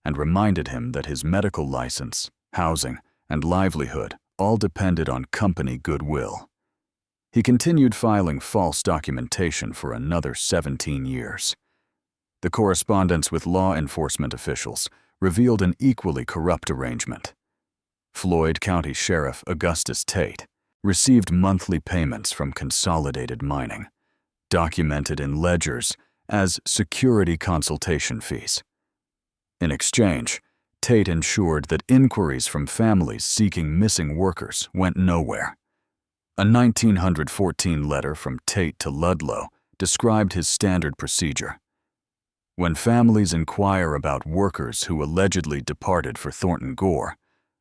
and reminded him that his medical license, housing, and livelihood all depended on company goodwill. He continued filing false documentation for another 17 years. The correspondence with law enforcement officials revealed an equally corrupt arrangement. Floyd County Sheriff Augustus Tate received monthly payments from Consolidated Mining, documented in ledgers as security consultation fees. In exchange, Tate ensured that inquiries from families seeking missing workers went nowhere. A 1914 letter from Tate to Ludlow described his standard procedure. When families inquire about workers who allegedly departed for Thornton Gore,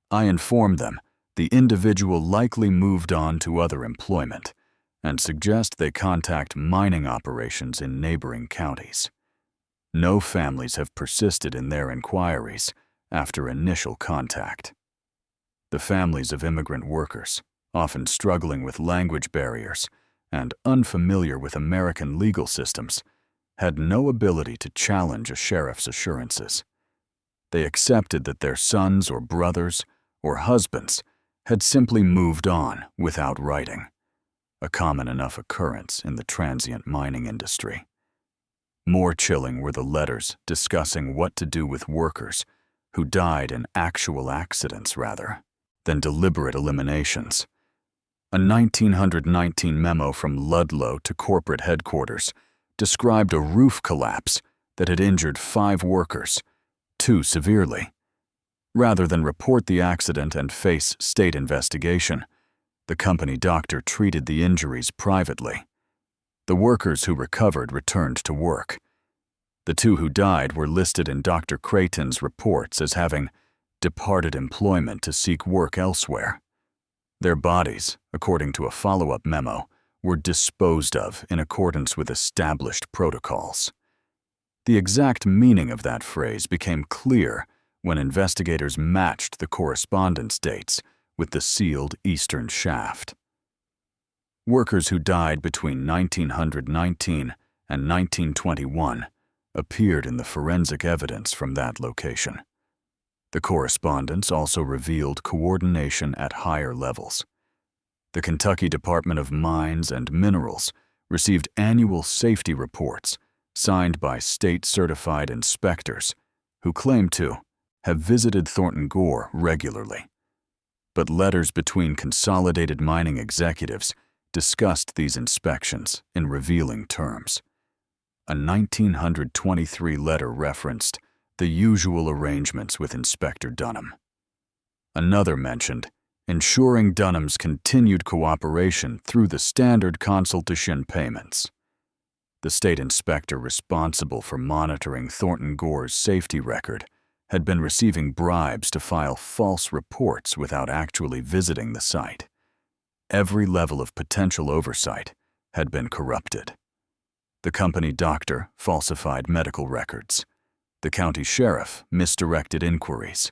I inform them the individual likely moved on to other employment and suggest they contact mining operations in neighboring counties. No families have persisted in their inquiries after initial contact. The families of immigrant workers, often struggling with language barriers and unfamiliar with American legal systems, had no ability to challenge a sheriff's assurances. They accepted that their sons or brothers or husbands had simply moved on without writing, a common enough occurrence in the transient mining industry. More chilling were the letters discussing what to do with workers who died in actual accidents rather than deliberate eliminations. A 1919 memo from Ludlow to corporate headquarters described a roof collapse that had injured 5 workers, 2 severely. Rather than report the accident and face state investigation, the company doctor treated the injuries privately. The workers who recovered returned to work. The 2 who died were listed in Dr. Creighton's reports as having departed employment to seek work elsewhere. Their bodies, according to a follow-up memo, were disposed of in accordance with established protocols. The exact meaning of that phrase became clear when investigators matched the correspondence dates with the sealed Eastern Shaft. Workers who died between 1919 and 1921 appeared in the forensic evidence from that location. The correspondence also revealed coordination at higher levels. The Kentucky Department of Mines and Minerals received annual safety reports signed by state-certified inspectors who claimed to have visited Thornton Gore regularly. But letters between Consolidated Mining executives discussed these inspections in revealing terms. A 1923 letter referenced the usual arrangements with Inspector Dunham. Another mentioned ensuring Dunham's continued cooperation through the standard consultation payments. The state inspector responsible for monitoring Thornton Gore's safety record had been receiving bribes to file false reports without actually visiting the site. Every level of potential oversight had been corrupted. The company doctor falsified medical records. The county sheriff misdirected inquiries.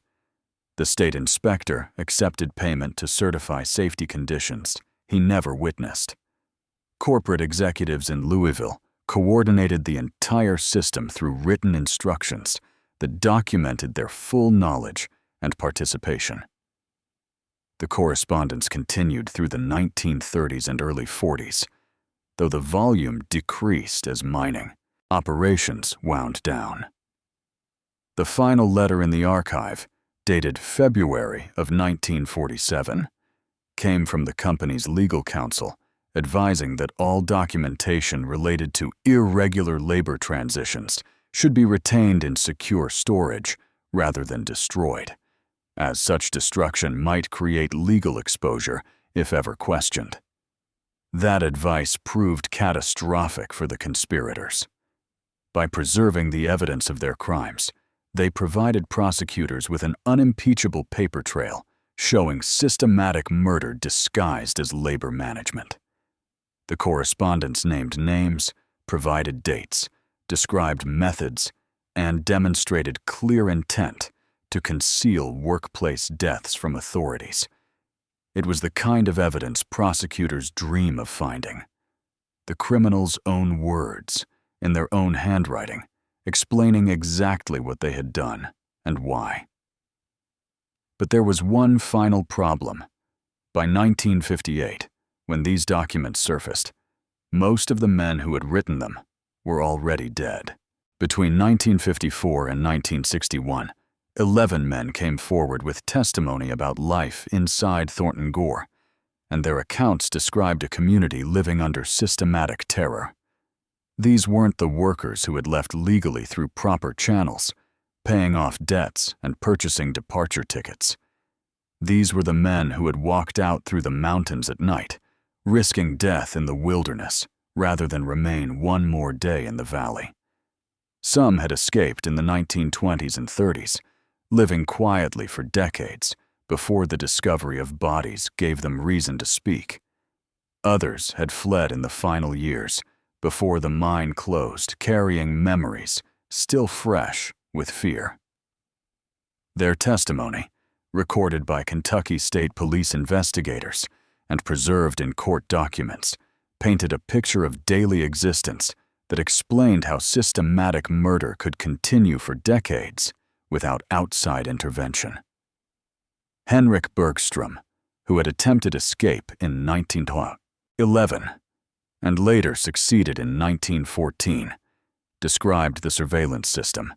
The state inspector accepted payment to certify safety conditions he never witnessed. Corporate executives in Louisville coordinated the entire system through written instructions that documented their full knowledge and participation. The correspondence continued through the 1930s and early 40s, though the volume decreased as mining operations wound down. The final letter in the archive, dated February of 1947, came from the company's legal counsel advising that all documentation related to irregular labor transitions should be retained in secure storage rather than destroyed, as such destruction might create legal exposure if ever questioned. That advice proved catastrophic for the conspirators. By preserving the evidence of their crimes, they provided prosecutors with an unimpeachable paper trail showing systematic murder disguised as labor management. The correspondence named names, provided dates, described methods, and demonstrated clear intent to conceal workplace deaths from authorities. It was the kind of evidence prosecutors dream of finding. The criminals' own words, in their own handwriting, explaining exactly what they had done and why. But there was one final problem. By 1958, when these documents surfaced, most of the men who had written them were already dead. Between 1954 and 1961, 11 men came forward with testimony about life inside Thornton Gore, and their accounts described a community living under systematic terror. These weren't the workers who had left legally through proper channels, paying off debts and purchasing departure tickets. These were the men who had walked out through the mountains at night, risking death in the wilderness rather than remain one more day in the valley. Some had escaped in the 1920s and 30s, living quietly for decades before the discovery of bodies gave them reason to speak. Others had fled in the final years before the mine closed, carrying memories still fresh with fear. Their testimony, recorded by Kentucky State Police investigators and preserved in court documents, painted a picture of daily existence that explained how systematic murder could continue for decades without outside intervention. Henrik Bergstrom, who had attempted escape in 1911 and later succeeded in 1914, described the surveillance system.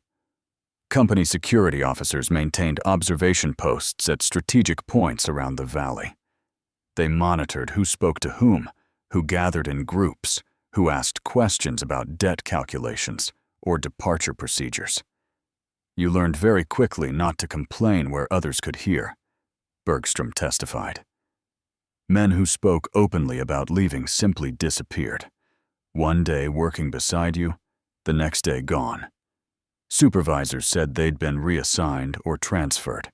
Company security officers maintained observation posts at strategic points around the valley. They monitored who spoke to whom, who gathered in groups, who asked questions about debt calculations or departure procedures. You learned very quickly not to complain where others could hear, Bergstrom testified. Men who spoke openly about leaving simply disappeared. One day working beside you, the next day gone. Supervisors said they'd been reassigned or transferred,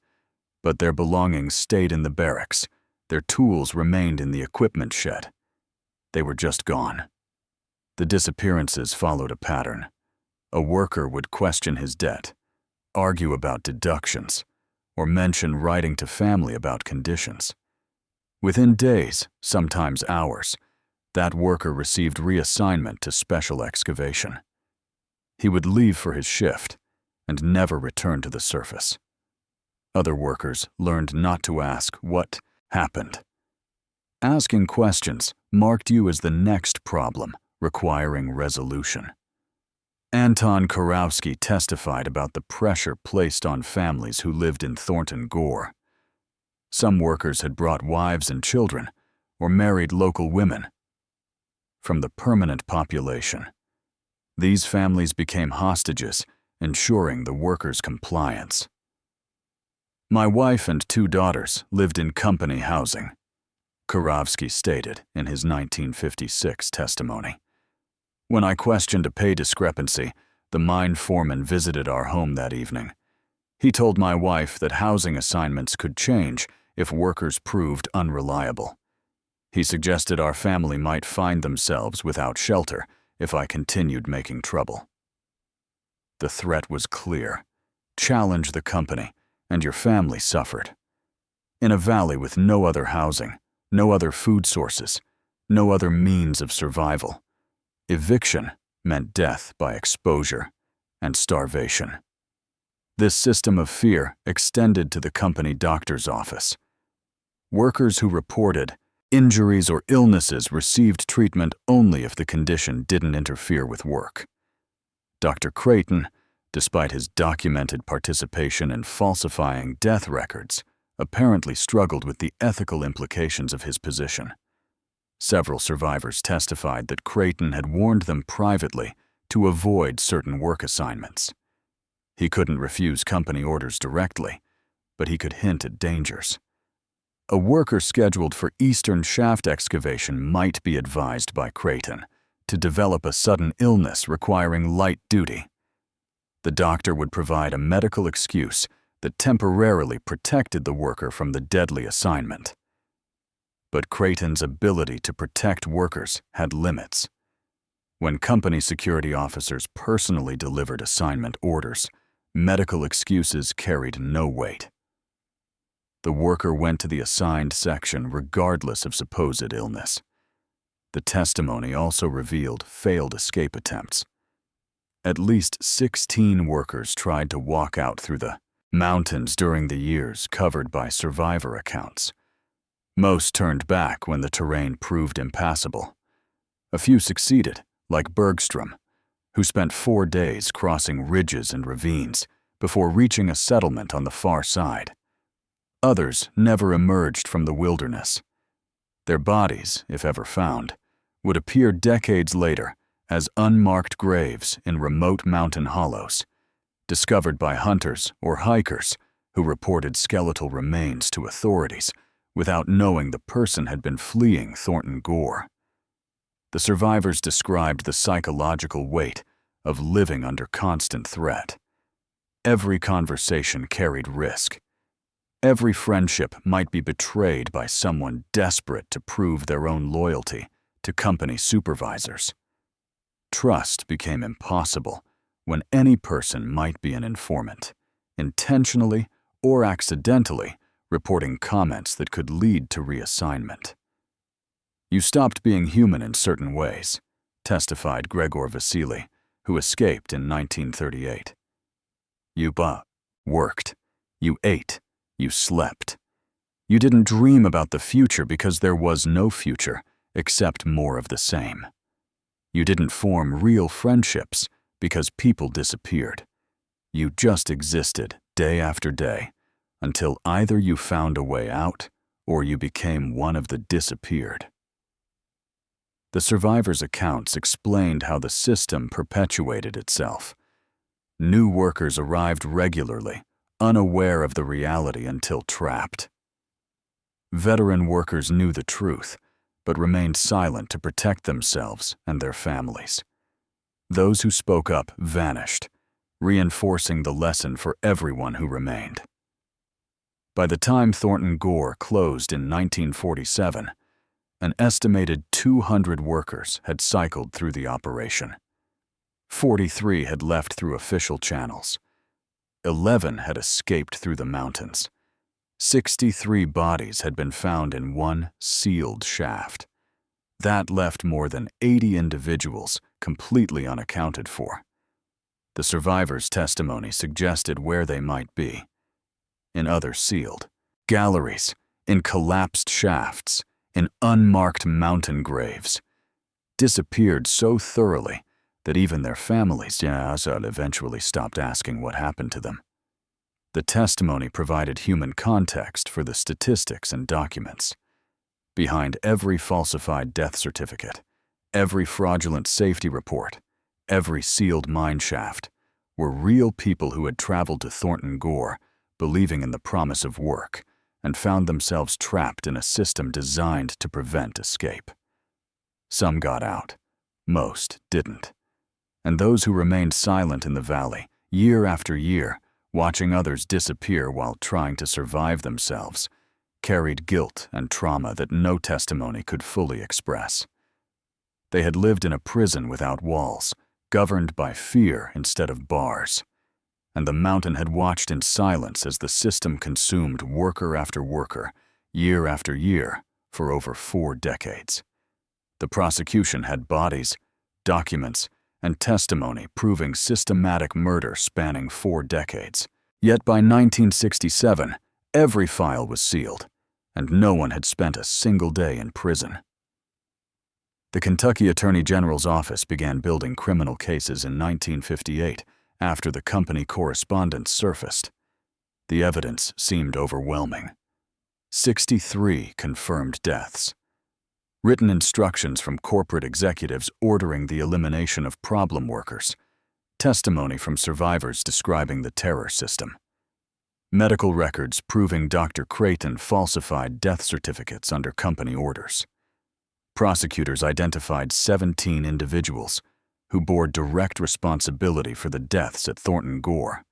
but their belongings stayed in the barracks. Their tools remained in the equipment shed. They were just gone. The disappearances followed a pattern. A worker would question his debt, argue about deductions, or mention writing to family about conditions. Within days, sometimes hours, that worker received reassignment to special excavation. He would leave for his shift and never return to the surface. Other workers learned not to ask what happened. Asking questions marked you as the next problem requiring resolution. Anton Kurowski testified about the pressure placed on families who lived in Thornton, Gore. Some workers had brought wives and children, or married local women. From the permanent population, these families became hostages, ensuring the workers' compliance. My wife and 2 daughters lived in company housing, Kurowski stated in his 1956 testimony. When I questioned a pay discrepancy, the mine foreman visited our home that evening. He told my wife that housing assignments could change if workers proved unreliable. He suggested our family might find themselves without shelter if I continued making trouble. The threat was clear. Challenge the company, and your family suffered. In a valley with no other housing, no other food sources, no other means of survival, eviction meant death by exposure and starvation. This system of fear extended to the company doctor's office. Workers who reported injuries or illnesses received treatment only if the condition didn't interfere with work. Dr. Creighton, despite his documented participation in falsifying death records, apparently struggled with the ethical implications of his position. Several survivors testified that Creighton had warned them privately to avoid certain work assignments. He couldn't refuse company orders directly, but he could hint at dangers. A worker scheduled for eastern shaft excavation might be advised by Creighton to develop a sudden illness requiring light duty. The doctor would provide a medical excuse that temporarily protected the worker from the deadly assignment. But Creighton's ability to protect workers had limits. When company security officers personally delivered assignment orders, medical excuses carried no weight. The worker went to the assigned section regardless of supposed illness. The testimony also revealed failed escape attempts. At least 16 workers tried to walk out through the mountains during the years covered by survivor accounts. Most turned back when the terrain proved impassable. A few succeeded, like Bergstrom, who spent 4 days crossing ridges and ravines before reaching a settlement on the far side. Others never emerged from the wilderness. Their bodies, if ever found, would appear decades later as unmarked graves in remote mountain hollows, discovered by hunters or hikers who reported skeletal remains to authorities without knowing the person had been fleeing Thornton Gore. The survivors described the psychological weight of living under constant threat. Every conversation carried risk. Every friendship might be betrayed by someone desperate to prove their own loyalty to company supervisors. Trust became impossible when any person might be an informant, intentionally or accidentally reporting comments that could lead to reassignment. You stopped being human in certain ways, testified Gregor Vasily, who escaped in 1938. You worked, you ate, you slept. You didn't dream about the future because there was no future except more of the same. You didn't form real friendships because people disappeared. You just existed day after day until either you found a way out or you became one of the disappeared. The survivors' accounts explained how the system perpetuated itself. New workers arrived regularly, unaware of the reality until trapped. Veteran workers knew the truth, but remained silent to protect themselves and their families. Those who spoke up vanished, reinforcing the lesson for everyone who remained. By the time Thornton Gore closed in 1947, an estimated 200 workers had cycled through the operation. 43 had left through official channels. 11 had escaped through the mountains. 63 bodies had been found in one sealed shaft. That left more than 80 individuals completely unaccounted for. The survivors' testimony suggested where they might be. In other sealed galleries, in collapsed shafts, in unmarked mountain graves. Disappeared so thoroughly that even their families eventually stopped asking what happened to them. The testimony provided human context for the statistics and documents. Behind every falsified death certificate, every fraudulent safety report, every sealed mine shaft, were real people who had traveled to Thornton Gore, believing in the promise of work, and found themselves trapped in a system designed to prevent escape. Some got out, most didn't. And those who remained silent in the valley, year after year, watching others disappear while trying to survive themselves, carried guilt and trauma that no testimony could fully express. They had lived in a prison without walls, governed by fear instead of bars, and the mountain had watched in silence as the system consumed worker after worker, year after year, for over 4 decades. The prosecution had bodies, documents, and testimony proving systematic murder spanning 4 decades. Yet by 1967, every file was sealed, and no one had spent a single day in prison. The Kentucky Attorney General's office began building criminal cases in 1958 after the company correspondence surfaced. The evidence seemed overwhelming. 63 confirmed deaths. Written instructions from corporate executives ordering the elimination of problem workers. Testimony from survivors describing the terror system. Medical records proving Dr. Creighton falsified death certificates under company orders. Prosecutors identified 17 individuals who bore direct responsibility for the deaths at Thornton Gore.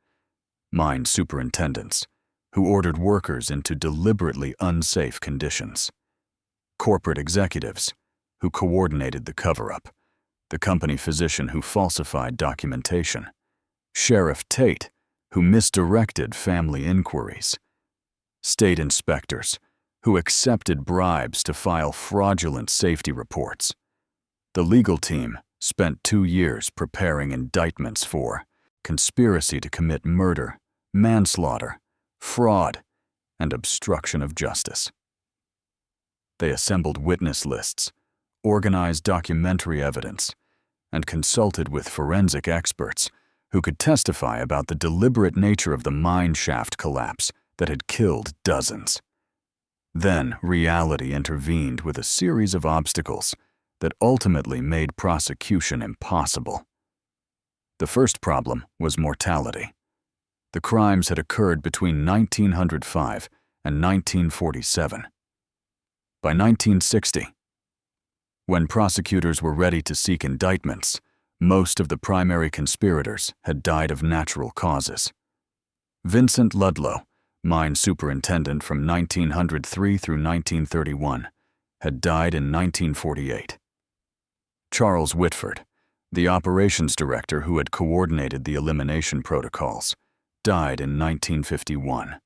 Mine superintendents who ordered workers into deliberately unsafe conditions. Corporate executives who coordinated the cover-up. The company physician who falsified documentation. Sheriff Tate who misdirected family inquiries. State inspectors who accepted bribes to file fraudulent safety reports. The legal team spent 2 years preparing indictments for conspiracy to commit murder, manslaughter, fraud, and obstruction of justice. They assembled witness lists, organized documentary evidence, and consulted with forensic experts who could testify about the deliberate nature of the mine shaft collapse that had killed dozens. Then reality intervened with a series of obstacles that ultimately made prosecution impossible. The first problem was mortality. The crimes had occurred between 1905 and 1947. By 1960, when prosecutors were ready to seek indictments, most of the primary conspirators had died of natural causes. Vincent Ludlow, mine superintendent from 1903 through 1931, had died in 1948. Charles Whitford, the operations director who had coordinated the elimination protocols, died in 1951.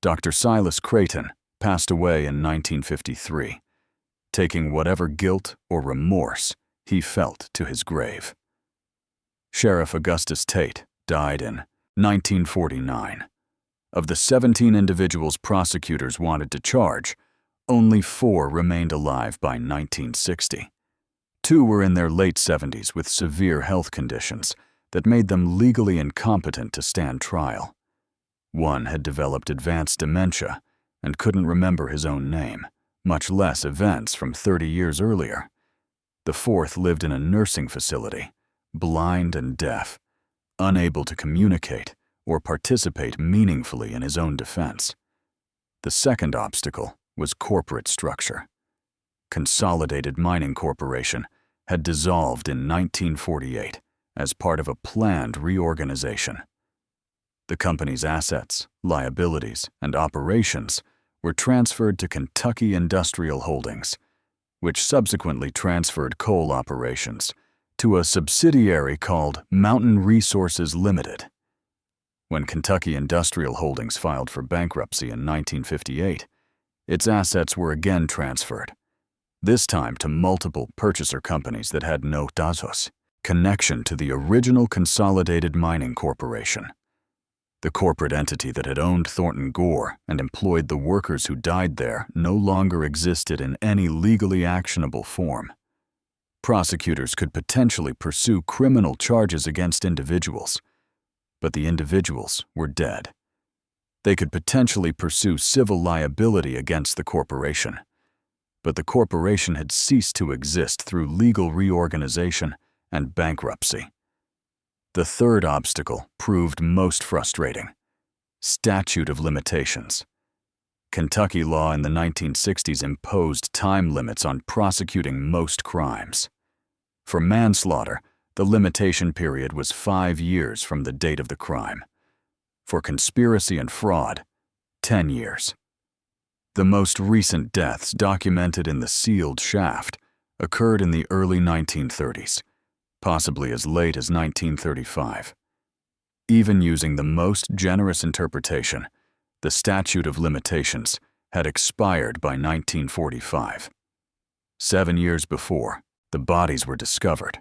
Dr. Silas Creighton passed away in 1953, taking whatever guilt or remorse he felt to his grave. Sheriff Augustus Tate died in 1949. Of the 17 individuals prosecutors wanted to charge, only 4 remained alive by 1960. 2 were in their late 70s with severe health conditions that made them legally incompetent to stand trial. 1 had developed advanced dementia and couldn't remember his own name, much less events from 30 years earlier. The 4th lived in a nursing facility, blind and deaf, unable to communicate or participate meaningfully in his own defense. The second obstacle was corporate structure. Consolidated Mining Corporation had dissolved in 1948 as part of a planned reorganization. The company's assets, liabilities, and operations were transferred to Kentucky Industrial Holdings, which subsequently transferred coal operations to a subsidiary called Mountain Resources Limited. When Kentucky Industrial Holdings filed for bankruptcy in 1958, its assets were again transferred, this time to multiple purchaser companies that had no connection to the original Consolidated Mining Corporation. The corporate entity that had owned Thornton Gore and employed the workers who died there no longer existed in any legally actionable form. Prosecutors could potentially pursue criminal charges against individuals, but the individuals were dead. They could potentially pursue civil liability against the corporation, but the corporation had ceased to exist through legal reorganization and bankruptcy. The third obstacle proved most frustrating: statute of limitations. Kentucky law in the 1960s imposed time limits on prosecuting most crimes. For manslaughter, the limitation period was 5 years from the date of the crime. For conspiracy and fraud, 10 years. The most recent deaths documented in the sealed shaft occurred in the early 1930s, possibly as late as 1935. Even using the most generous interpretation, the statute of limitations had expired by 1945. 7 years before, the bodies were discovered.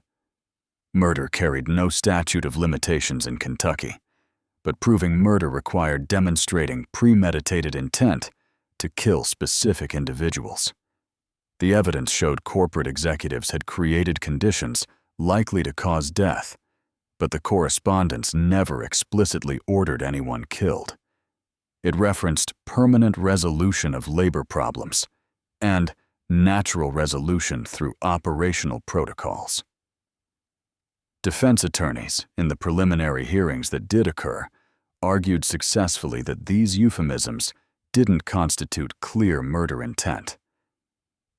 Murder carried no statute of limitations in Kentucky, but proving murder required demonstrating premeditated intent to kill specific individuals. The evidence showed corporate executives had created conditions likely to cause death, but the correspondence never explicitly ordered anyone killed. It referenced permanent resolution of labor problems and natural resolution through operational protocols. Defense attorneys, in the preliminary hearings that did occur, argued successfully that these euphemisms didn't constitute clear murder intent.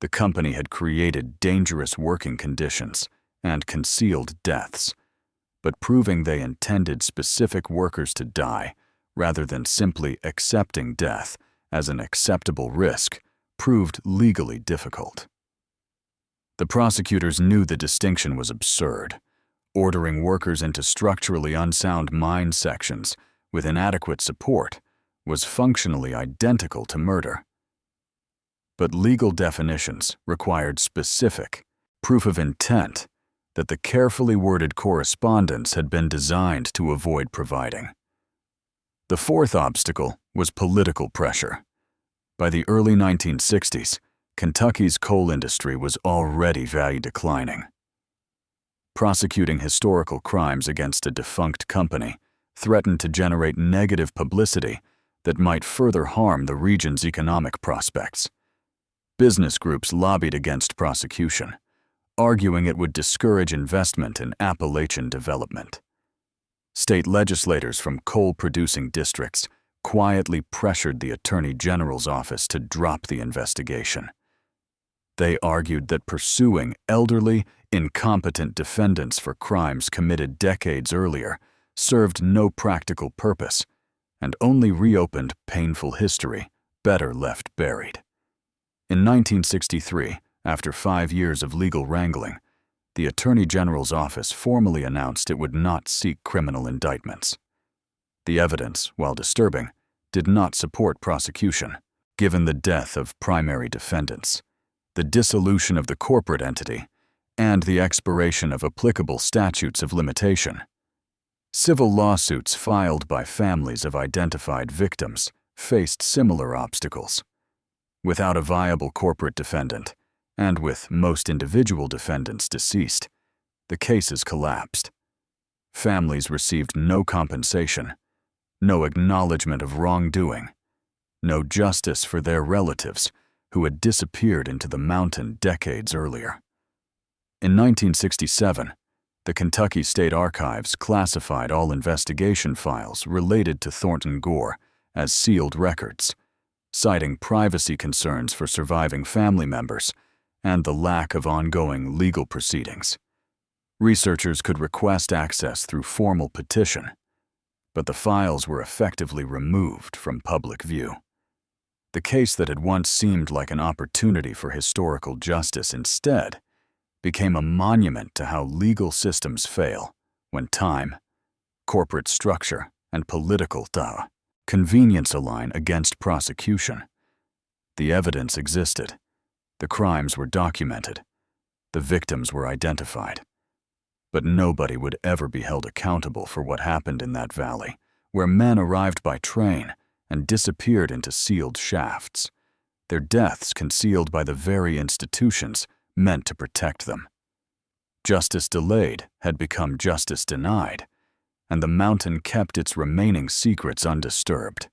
The company had created dangerous working conditions and concealed deaths, but proving they intended specific workers to die rather than simply accepting death as an acceptable risk proved legally difficult. The prosecutors knew the distinction was absurd. Ordering workers into structurally unsound mine sections with inadequate support was functionally identical to murder. But legal definitions required specific proof of intent that the carefully worded correspondence had been designed to avoid providing. The fourth obstacle was political pressure. By the early 1960s, Kentucky's coal industry was already value declining. Prosecuting historical crimes against a defunct company threatened to generate negative publicity that might further harm the region's economic prospects. Business groups lobbied against prosecution, arguing it would discourage investment in Appalachian development. State legislators from coal-producing districts quietly pressured the Attorney General's office to drop the investigation. They argued that pursuing elderly, incompetent defendants for crimes committed decades earlier served no practical purpose and only reopened painful history better left buried. In 1963, after 5 years of legal wrangling, the Attorney General's office formally announced it would not seek criminal indictments. The evidence, while disturbing, did not support prosecution, given the death of primary defendants, the dissolution of the corporate entity, and the expiration of applicable statutes of limitation. Civil lawsuits filed by families of identified victims faced similar obstacles. Without a viable corporate defendant, and with most individual defendants deceased, the cases collapsed. Families received no compensation, no acknowledgement of wrongdoing, no justice for their relatives who had disappeared into the mountain decades earlier. In 1967, the Kentucky State Archives classified all investigation files related to Thornton Gore as sealed records, citing privacy concerns for surviving family members and the lack of ongoing legal proceedings. Researchers could request access through formal petition, but the files were effectively removed from public view. The case that had once seemed like an opportunity for historical justice instead became a monument to how legal systems fail when time, corporate structure, and political convenience align against prosecution. The evidence existed. The crimes were documented. The victims were identified. But nobody would ever be held accountable for what happened in that valley, where men arrived by train and disappeared into sealed shafts, their deaths concealed by the very institutions meant to protect them. Justice delayed had become justice denied, and the mountain kept its remaining secrets undisturbed.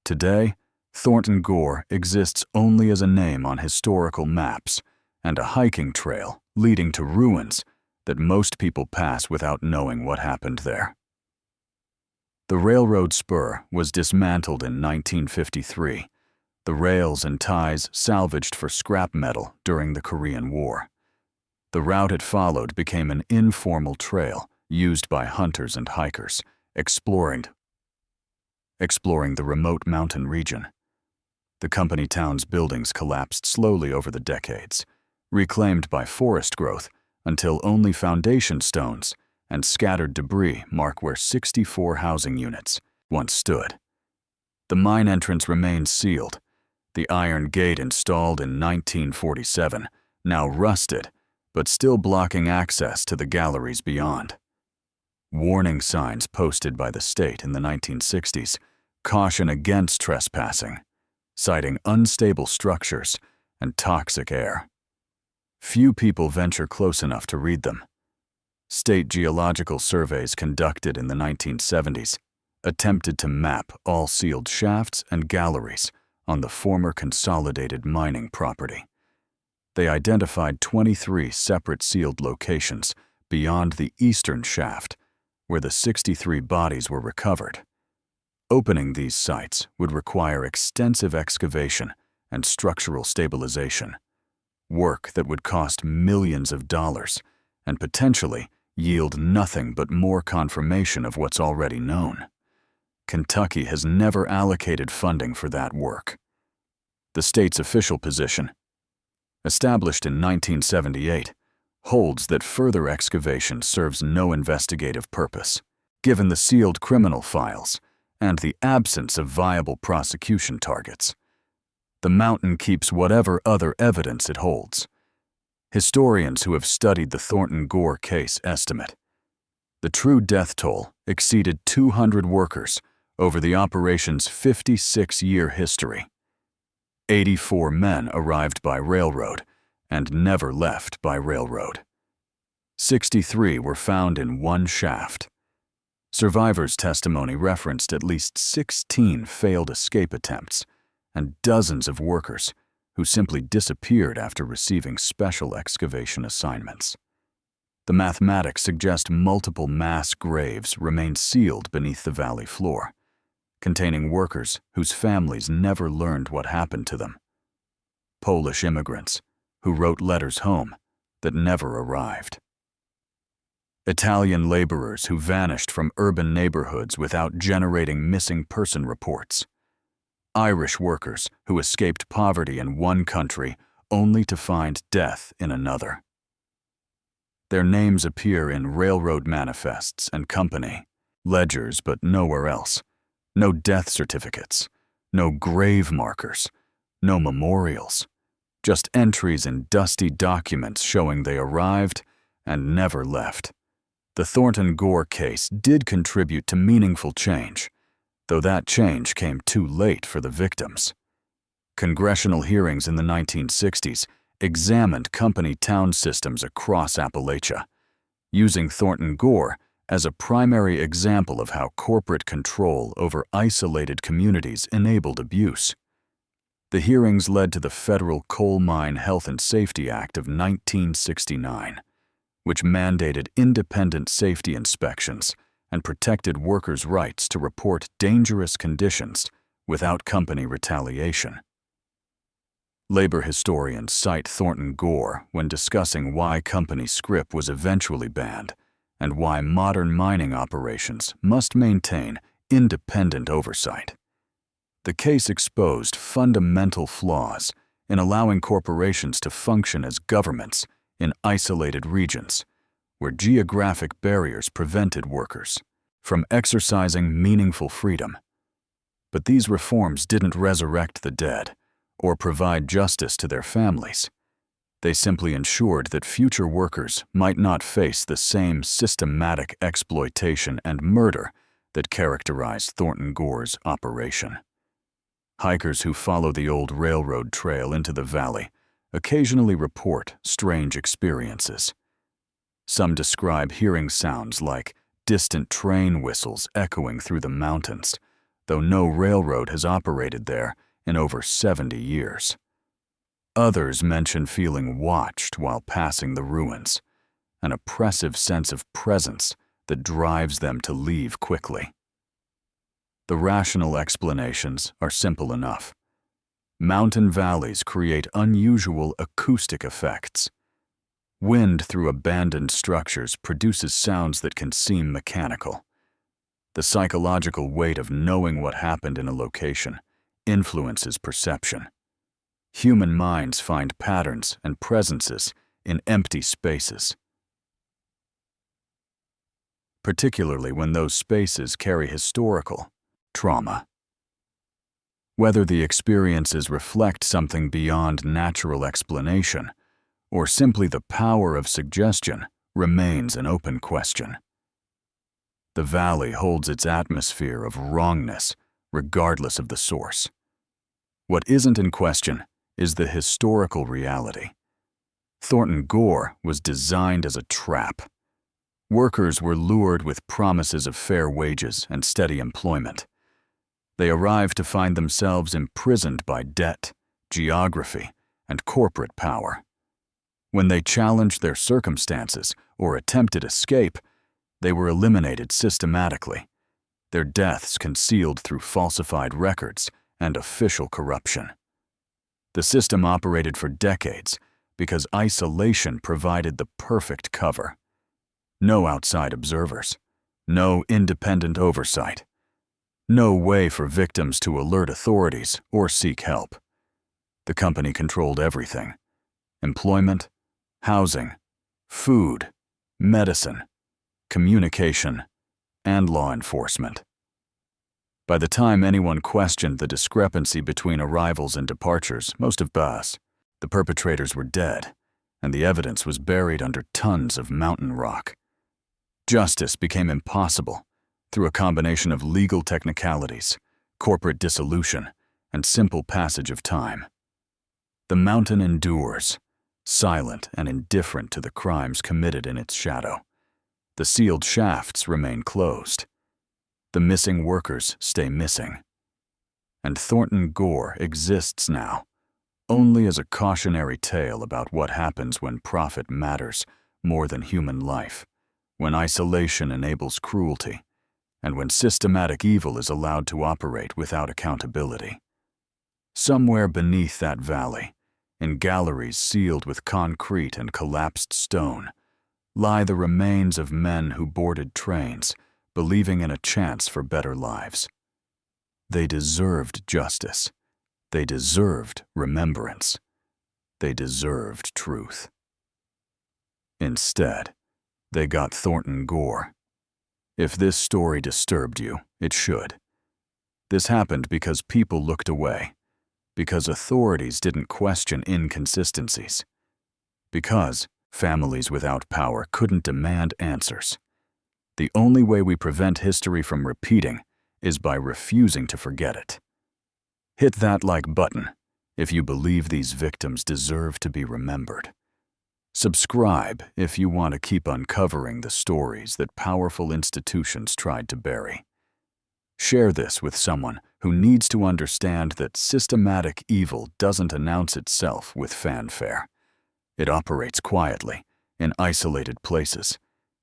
Today, Thornton Gore exists only as a name on historical maps and a hiking trail leading to ruins that most people pass without knowing what happened there. The railroad spur was dismantled in 1953, the rails and ties salvaged for scrap metal during the Korean War. The route it followed became an informal trail used by hunters and hikers, exploring the remote mountain region. The company town's buildings collapsed slowly over the decades, reclaimed by forest growth until only foundation stones and scattered debris mark where 64 housing units once stood. The mine entrance remains sealed, the iron gate installed in 1947, now rusted, but still blocking access to the galleries beyond. Warning signs posted by the state in the 1960s caution against trespassing, citing unstable structures and toxic air. Few people venture close enough to read them. State geological surveys conducted in the 1970s attempted to map all sealed shafts and galleries on the former consolidated mining property. They identified 23 separate sealed locations beyond the eastern shaft, where the 63 bodies were recovered. Opening these sites would require extensive excavation and structural stabilization, work that would cost millions of dollars and potentially yield nothing but more confirmation of what's already known. Kentucky has never allocated funding for that work. The state's official position, established in 1978, holds that further excavation serves no investigative purpose, given the sealed criminal files and the absence of viable prosecution targets. The mountain keeps whatever other evidence it holds. Historians who have studied the Thornton Gore case estimate the true death toll exceeded 200 workers over the operation's 56-year history. 84 men arrived by railroad and never left by railroad. 63 were found in one shaft. Survivors' testimony referenced at least 16 failed escape attempts and dozens of workers who simply disappeared after receiving special excavation assignments. The mathematics suggest multiple mass graves remain sealed beneath the valley floor, containing workers whose families never learned what happened to them. Polish immigrants who wrote letters home that never arrived. Italian laborers who vanished from urban neighborhoods without generating missing person reports. Irish workers who escaped poverty in one country only to find death in another. Their names appear in railroad manifests and company ledgers, but nowhere else. No death certificates, no grave markers, no memorials, just entries in dusty documents showing they arrived and never left. The Thornton Gore case did contribute to meaningful change, though that change came too late for the victims. Congressional hearings in the 1960s examined company town systems across Appalachia, using Thornton Gore as a primary example of how corporate control over isolated communities enabled abuse. The hearings led to the Federal Coal Mine Health and Safety Act of 1969, which mandated independent safety inspections and protected workers' rights to report dangerous conditions without company retaliation. Labor historians cite Thornton Gore when discussing why company scrip was eventually banned and why modern mining operations must maintain independent oversight. The case exposed fundamental flaws in allowing corporations to function as governments in isolated regions, where geographic barriers prevented workers from exercising meaningful freedom. But these reforms didn't resurrect the dead or provide justice to their families. They simply ensured that future workers might not face the same systematic exploitation and murder that characterized Thornton Gore's operation. Hikers who follow the old railroad trail into the valley occasionally report strange experiences. Some describe hearing sounds like distant train whistles echoing through the mountains, though no railroad has operated there in over 70 years. Others mention feeling watched while passing the ruins, an oppressive sense of presence that drives them to leave quickly. The rational explanations are simple enough. Mountain valleys create unusual acoustic effects. Wind through abandoned structures produces sounds that can seem mechanical. The psychological weight of knowing what happened in a location influences perception. Human minds find patterns and presences in empty spaces, particularly when those spaces carry historical trauma. Whether the experiences reflect something beyond natural explanation or simply the power of suggestion remains an open question. The valley holds its atmosphere of wrongness regardless of the source. What isn't in question is the historical reality. Thornton Gore was designed as a trap. Workers were lured with promises of fair wages and steady employment. They arrived to find themselves imprisoned by debt, geography, and corporate power. When they challenged their circumstances or attempted escape, they were eliminated systematically, their deaths concealed through falsified records and official corruption. The system operated for decades because isolation provided the perfect cover. No outside observers, no independent oversight, no way for victims to alert authorities or seek help. The company controlled everything: employment, housing, food, medicine, communication, and law enforcement. By the time anyone questioned the discrepancy between arrivals and departures, most of us, the perpetrators were dead, and the evidence was buried under tons of mountain rock. Justice became impossible through a combination of legal technicalities, corporate dissolution, and simple passage of time. The mountain endures, silent and indifferent to the crimes committed in its shadow. The sealed shafts remain closed. The missing workers stay missing. And Thornton Gore exists now, only as a cautionary tale about what happens when profit matters more than human life, when isolation enables cruelty, and when systematic evil is allowed to operate without accountability. Somewhere beneath that valley, in galleries sealed with concrete and collapsed stone, lie the remains of men who boarded trains, believing in a chance for better lives. They deserved justice. They deserved remembrance. They deserved truth. Instead, they got Thornton Gore. If this story disturbed you, it should. This happened because people looked away, because authorities didn't question inconsistencies, because families without power couldn't demand answers. The only way we prevent history from repeating is by refusing to forget it. Hit that like button if you believe these victims deserve to be remembered. Subscribe if you want to keep uncovering the stories that powerful institutions tried to bury. Share this with someone who needs to understand that systematic evil doesn't announce itself with fanfare. It operates quietly, in isolated places,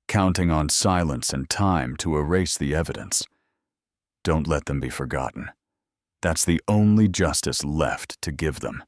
counting on silence and time to erase the evidence. Don't let them be forgotten. That's the only justice left to give them.